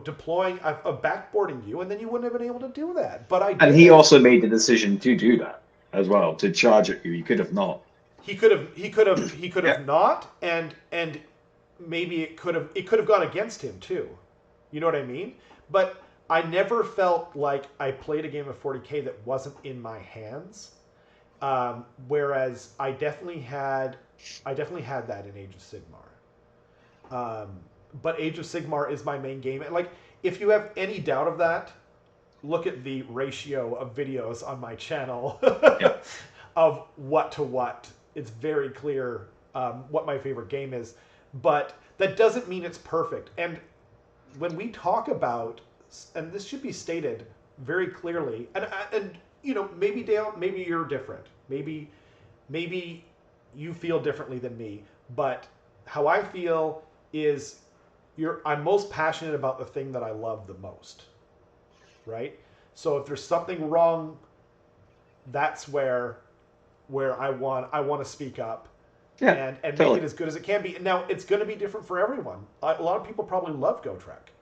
deploying, of backboarding you, and then you wouldn't have been able to do that. But I did. And he also made the decision to do that as well, to charge at you. He could have not. He could have not, and maybe it could have gone against him too. You know what I mean? But I never felt like I played a game of 40k that wasn't in my hands. Whereas I definitely had that in Age of Sigmar. But Age of Sigmar is my main game. And like, if you have any doubt of that, look at the ratio of videos on my channel of what to what. It's very clear what my favorite game is. But that doesn't mean it's perfect. And when we talk about, and this should be stated very clearly, and maybe Dale, maybe you're different. Maybe you feel differently than me. But how I feel is I'm most passionate about the thing that I love the most, right? So if there's something wrong, that's where I want to speak up and totally make it as good as it can be. Now it's going to be different for everyone. A lot of people probably love Gotrek.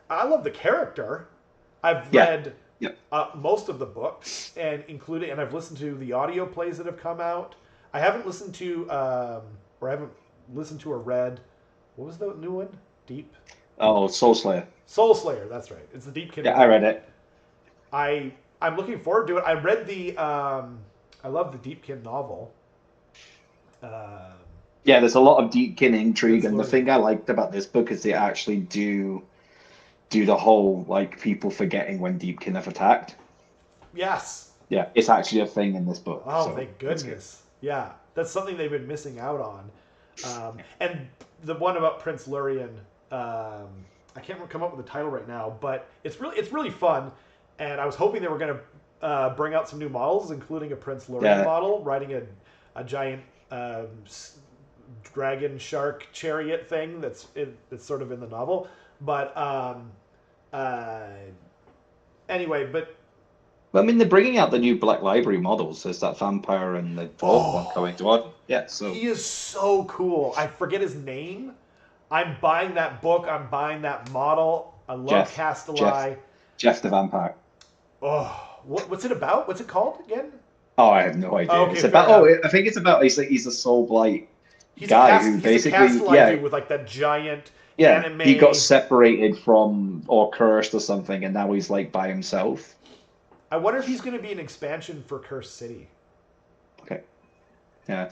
I love the character. I've read most of the books and I've listened to the audio plays that have come out. I haven't listened to or read. What was the new one? Deep? Oh, Soulslayer. Soulslayer, that's right. It's the Deepkin. Yeah, I read it. I'm looking forward to it. I read I love the Deepkin novel. Yeah, there's a lot of Deepkin intrigue, and the thing I liked about this book is they actually do the whole like people forgetting when Deepkin have attacked. Yes. Yeah, it's actually a thing in this book. Oh, so thank goodness. Yeah, that's something they've been missing out on. And the one about Prince Lurien, I can't come up with the title right now, but it's really fun. And I was hoping they were going to bring out some new models, including a Prince Lurien model riding a giant dragon shark chariot thing that's sort of in the novel. But anyway, but. Well, I mean, they're bringing out the new Black Library models. There's that vampire and the dwarf one coming to us. Yeah, so he is so cool. I forget his name. I'm buying that book. I'm buying that model. I love Castelli. Jeff the Vampire. Oh, what's it about? What's it called again? Oh, I have no idea. Okay, It's fair about enough. I think it's about he's a soul blight He's a guy who he's a basically Castelli dude with like that giant yeah, he got anime. separated from or cursed or something, and now he's like by himself. I wonder if he's going to be an expansion for Cursed City. Okay, yeah,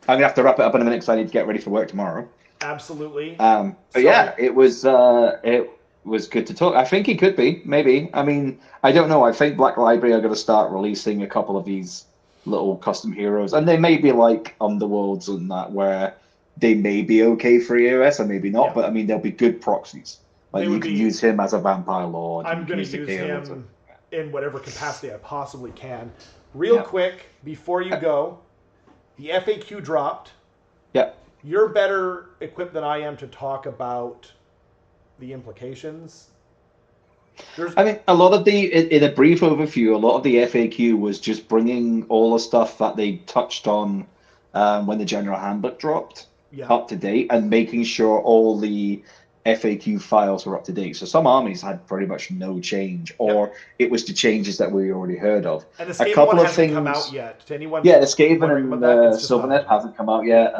I'm gonna have to wrap it up in a minute because I need to get ready for work tomorrow. Absolutely. But So yeah, it was good to talk. I think he could be, maybe. I mean, I don't know. I think Black Library are going to start releasing a couple of these little custom heroes, and they may be like Underworlds and that, where they may be okay for EOS or maybe not. yeah, But I mean, they'll be good proxies. Like they you would can be. use him as a vampire lord, and I'm you can going to use the use Gale as a him in whatever capacity I possibly can. Real yeah, quick before you go, the FAQ dropped. yeah. You're better equipped than I am to talk about the implications. There's I mean, a lot of in a brief overview, a lot of the FAQ was just bringing all the stuff that they touched on when the general handbook dropped yeah, up to date and making sure all the FAQ files were up to date. So some armies had pretty much no change, yep. or it was the changes that we already heard of. And the A Skaven one couple of hasn't come out things, yet. To anyone yeah, the Skaven wondering about and that, it's just not Sylvaneth out yet. hasn't come out yet.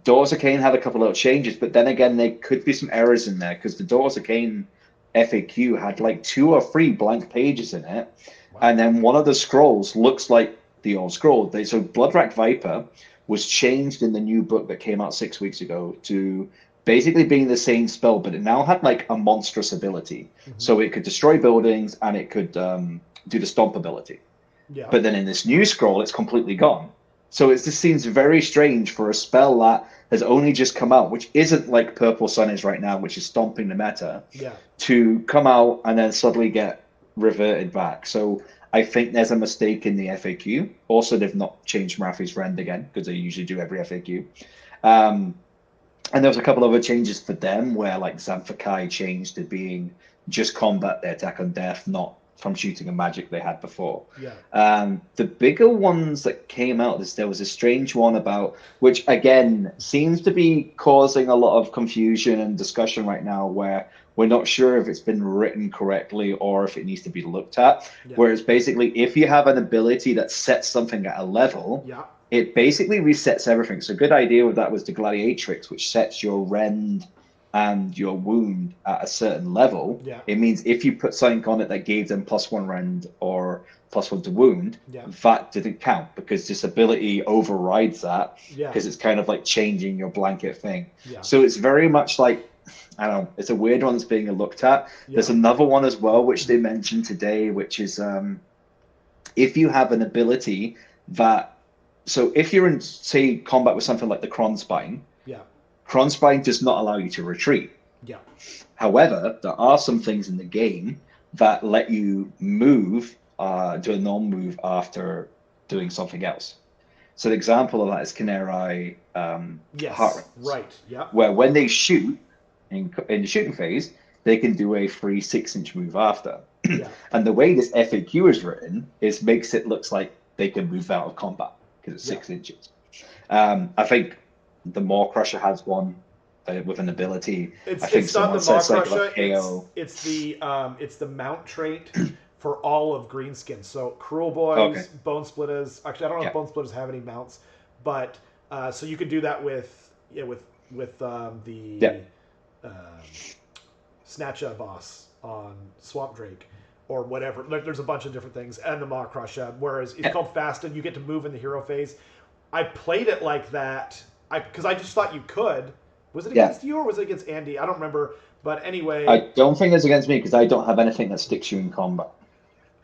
Daughters of Cain had a couple of changes, but then again, there could be some errors in there because the Daughters of Cain FAQ had like 2 or 3 blank pages in it, Wow. and then one of the scrolls looks like the old scroll. So Bloodwrack Viper was changed in the new book that came out 6 weeks ago to basically being the same spell, but it now had like a monstrous ability. Mm-hmm. So it could destroy buildings and it could do the stomp ability. Yeah. But then in this new scroll, it's completely gone. So it just seems very strange for a spell that has only just come out, which isn't like Purple Sun is right now, which is stomping the meta, Yeah. to come out and then suddenly get reverted back. So I think there's a mistake in the FAQ. Also, they've not changed Marafi's Rend again because they usually do every FAQ. Um, and there was a couple other changes for them where like Xanthakai changed to being just combat their attack on death, not from shooting and magic they had before. Yeah. The bigger ones that came out, there was a strange one about, which again seems to be causing a lot of confusion and discussion right now, where we're not sure if it's been written correctly or if it needs to be looked at. Yeah. Whereas basically, if you have an ability that sets something at a level, Yeah. it basically resets everything. So a good idea with that was the Gladiatrix, which sets your rend and your wound at a certain level. Yeah. It means if you put something on it that gave them +1 rend or +1 to wound, Yeah. that didn't count because this ability overrides that Yeah. because it's kind of like changing your blanket thing. Yeah. So it's very much like, I don't know, it's a weird one that's being looked at. Yeah. There's another one as well, which they mentioned today, which is if you have an ability that, so if you're in, say, combat with something like the Kronspine, Yeah. Kronspine does not allow you to retreat. Yeah. However, there are some things in the game that let you move, do a non-move after doing something else. So the example of that is Canary Yes. Heart Rings, Right. Yeah. where when they shoot in the shooting phase, they can do a free 6-inch move after. Yeah. And the way this FAQ is written is makes it looks like they can move out of combat because it's Yeah. 6 inches. I think the Maw Crusher has one with an ability. I think It's not the someone Maw says like Crusher. KO. It's the mount trait for all of Greenskin. So Cruel Boys, Okay. Bone Splitters. Actually, I don't know Yeah. if Bone Splitters have any mounts, but so you could do that with the Yeah. um, Snatcha boss on Swamp Drake or whatever. There's a bunch of different things, and the Maw Crusher. Whereas it's called Fast, and you get to move in the hero phase. I played it like that because I just thought you could. Was it against you or was it against Andy? I don't remember. But anyway. I don't think it's against me because I don't have anything that sticks you in combat.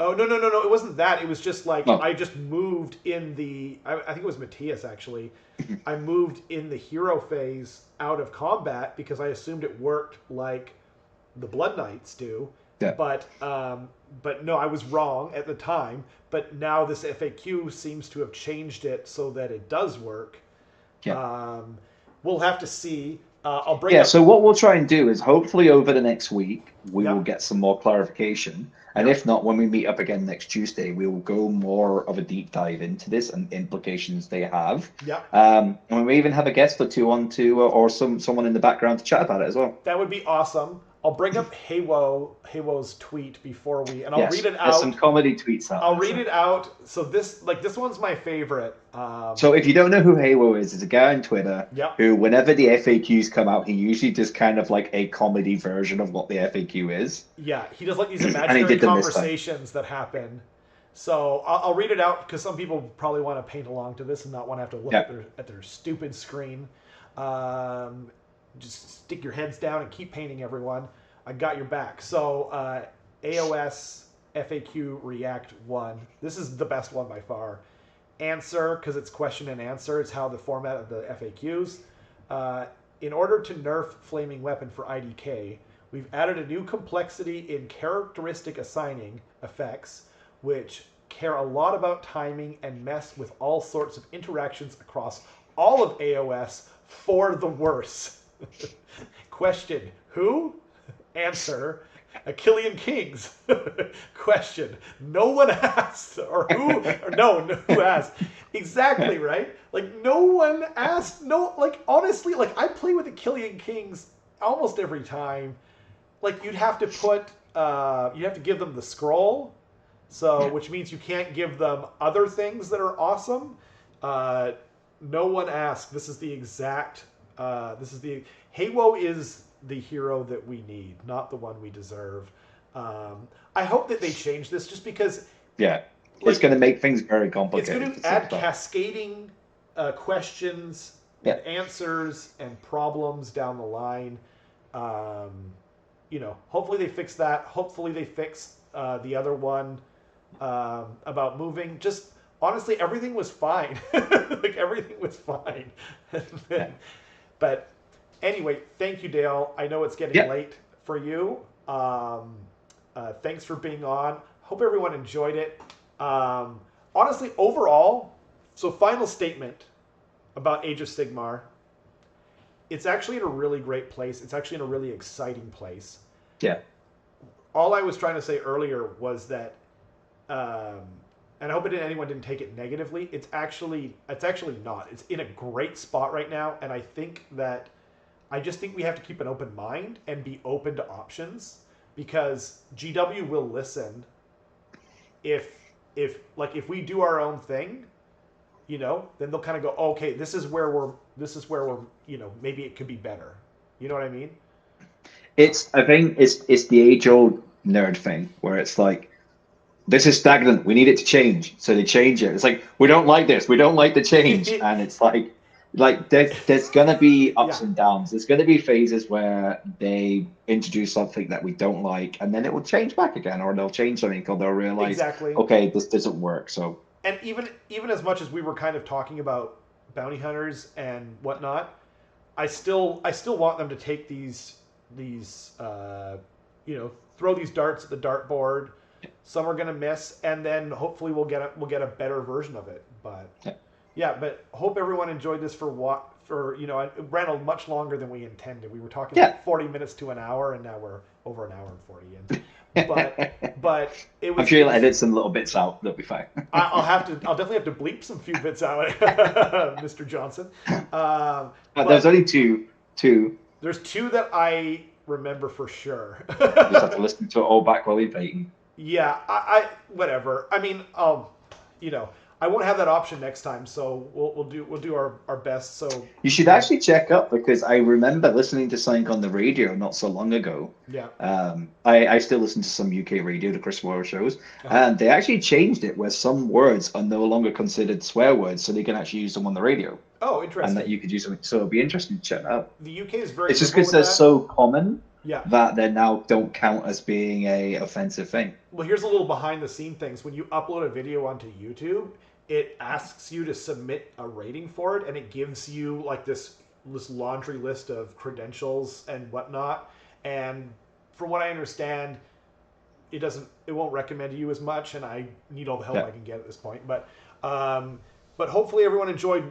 Oh, no. It wasn't that. It was just like Oh. I just moved in the. I think it was Matthias actually. I moved in the hero phase out of combat because I assumed it worked like the Blood Knights do. Yeah. But no, I was wrong at the time. But now this FAQ seems to have changed it so that it does work. Yeah. We'll have to see. I'll bring Yeah, up. so what we'll try and do is hopefully over the next week, we Yeah. will get some more clarification. And Yeah. if not, when we meet up again next Tuesday, we will go more of a deep dive into this and implications they have. Yeah. And we may even have a guest or two on to, or someone in the background to chat about it as well. That would be awesome. I'll bring up Haywo's tweet before and I'll read Yes, it there's some out. comedy tweets out I'll there. read it out. So this one's my favorite. So if you don't know who Halo is, it's a guy on Twitter Yep. who, whenever the FAQs come out, he usually does kind of like a comedy version of what the FAQ is. Yeah, he does like these And he imaginary did them this time. conversations that happen. So I'll read it out because some people probably want to paint along to this and not want to have to look Yeah. at their stupid screen. Just stick your heads down and keep painting, everyone. I got your back. So AOS FAQ React 1. This is the best one by far. Answer, because it's question and answer. It's how the format of the FAQs. In order to nerf Flaming Weapon for IDK, we've added a new complexity in characteristic assigning effects, which care a lot about timing and mess with all sorts of interactions across all of AOS for the worse. Question, who? Answer, Achillean Kings. Question, no one asked. Or who? Or no, who asked? Exactly, right? Like, no one asked. No, like, honestly, like, I play with Achillean Kings almost every time. Like, you'd have to give them the scroll. So, which means you can't give them other things that are awesome. No one asked. This is the exact. Haywo is the hero that we need, not the one we deserve. I hope that they change this, just because. Yeah, it's going to make things very complicated. It's going to add cascading questions and answers and problems down the line. Hopefully they fix that. Hopefully they fix the other one about moving. Just honestly, everything was fine. Like, everything was fine. But anyway, thank you, Dale. I know it's getting late for you. Thanks for being on. Hope everyone enjoyed it. Honestly, overall, so final statement about Age of Sigmar. It's actually in a really great place. It's actually in a really exciting place. Yeah. All I was trying to say earlier was that, and I hope anyone didn't take it negatively. It's actually not. It's in a great spot right now, and I just think we have to keep an open mind and be open to options, because GW will listen if we do our own thing, then they'll kind of go, okay, this is where we're, maybe it could be better. You know what I mean? I think it's the age-old nerd thing where it's like, this is stagnant, we need it to change, so they change it. It's like, we don't like this, we don't like the change, and it's like there's gonna be ups and downs. There's gonna be phases where they introduce something that we don't like, and then it will change back again, or they'll change something because they'll realize, okay, this doesn't work. So, and even as much as we were kind of talking about bounty hunters and whatnot, I still want them to take these throw these darts at the dartboard. Some are gonna miss, and then hopefully we'll get a better version of it. But but hope everyone enjoyed this it ran much longer than we intended. We were talking like 40 minutes to an hour, and now we're over an hour and 40 in. But it was. I'm sure you'll edit some little bits out. They'll be fine. I'll definitely have to bleep some few bits out, Mr. Johnson. There's only two. There's two that I remember for sure. You just have to listen to it all back while you're painting. Yeah, I whatever. I mean, I won't have that option next time, so we'll do our best. So you should actually check up, because I remember listening to something on the radio not so long ago. Yeah. I still listen to some UK radio, the Chris Moore shows, and they actually changed it where some words are no longer considered swear words, so they can actually use them on the radio. Oh, interesting. And that you could use them. So it'll be interesting to check out. The UK is very. It's just because they're so common. Yeah. That they now don't count as being a offensive thing. Well, here's a little behind the scene things. When you upload a video onto YouTube, it asks you to submit a rating for it, and it gives you like this laundry list of credentials and whatnot. And from what I understand, it won't recommend you as much, and I need all the help I can get at this point. But hopefully everyone enjoyed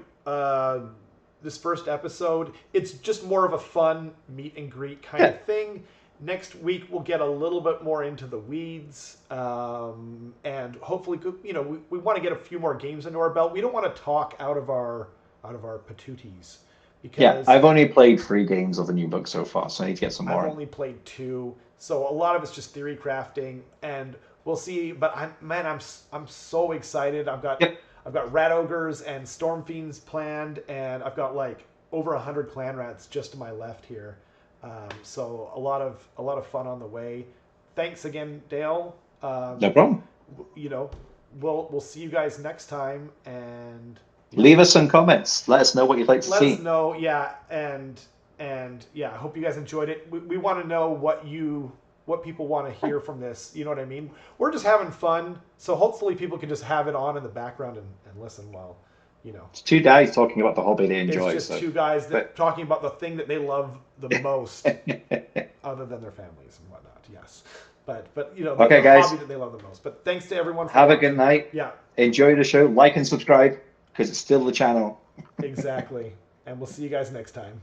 this first episode. It's just more of a fun meet and greet kind of thing. Next week we'll get a little bit more into the weeds, and hopefully, we want to get a few more games into our belt. We don't want to talk out of our patooties, because I've only played 3 games of the new book so far, so I need to get some I've more. only played 2, so a lot of it's just theory crafting, and we'll see. But I'm so excited. Yep. I've got rat ogres and storm fiends planned, and I've got like over 100 clan rats just to my left here. So a lot of fun on the way. Thanks again, Dale. No problem. You know, we'll see you guys next time, and Leave us some comments. Let us know what you'd like to let see. us know. Yeah, and yeah, I hope you guys enjoyed it. We want to know what people want to hear from this. You know what I mean? We're just having fun, so hopefully people can just have it on in the background and listen while, you know. It's 2 guys talking about the hobby they enjoy. It's just 2 guys talking about the thing that they love the most, other than their families and whatnot. Yes, but you know, Okay, the guys. hobby that they love the most. But thanks to everyone. For Have a watching. good night. Yeah. Enjoy the show. Like and subscribe because it's still the channel. Exactly. And we'll see you guys next time.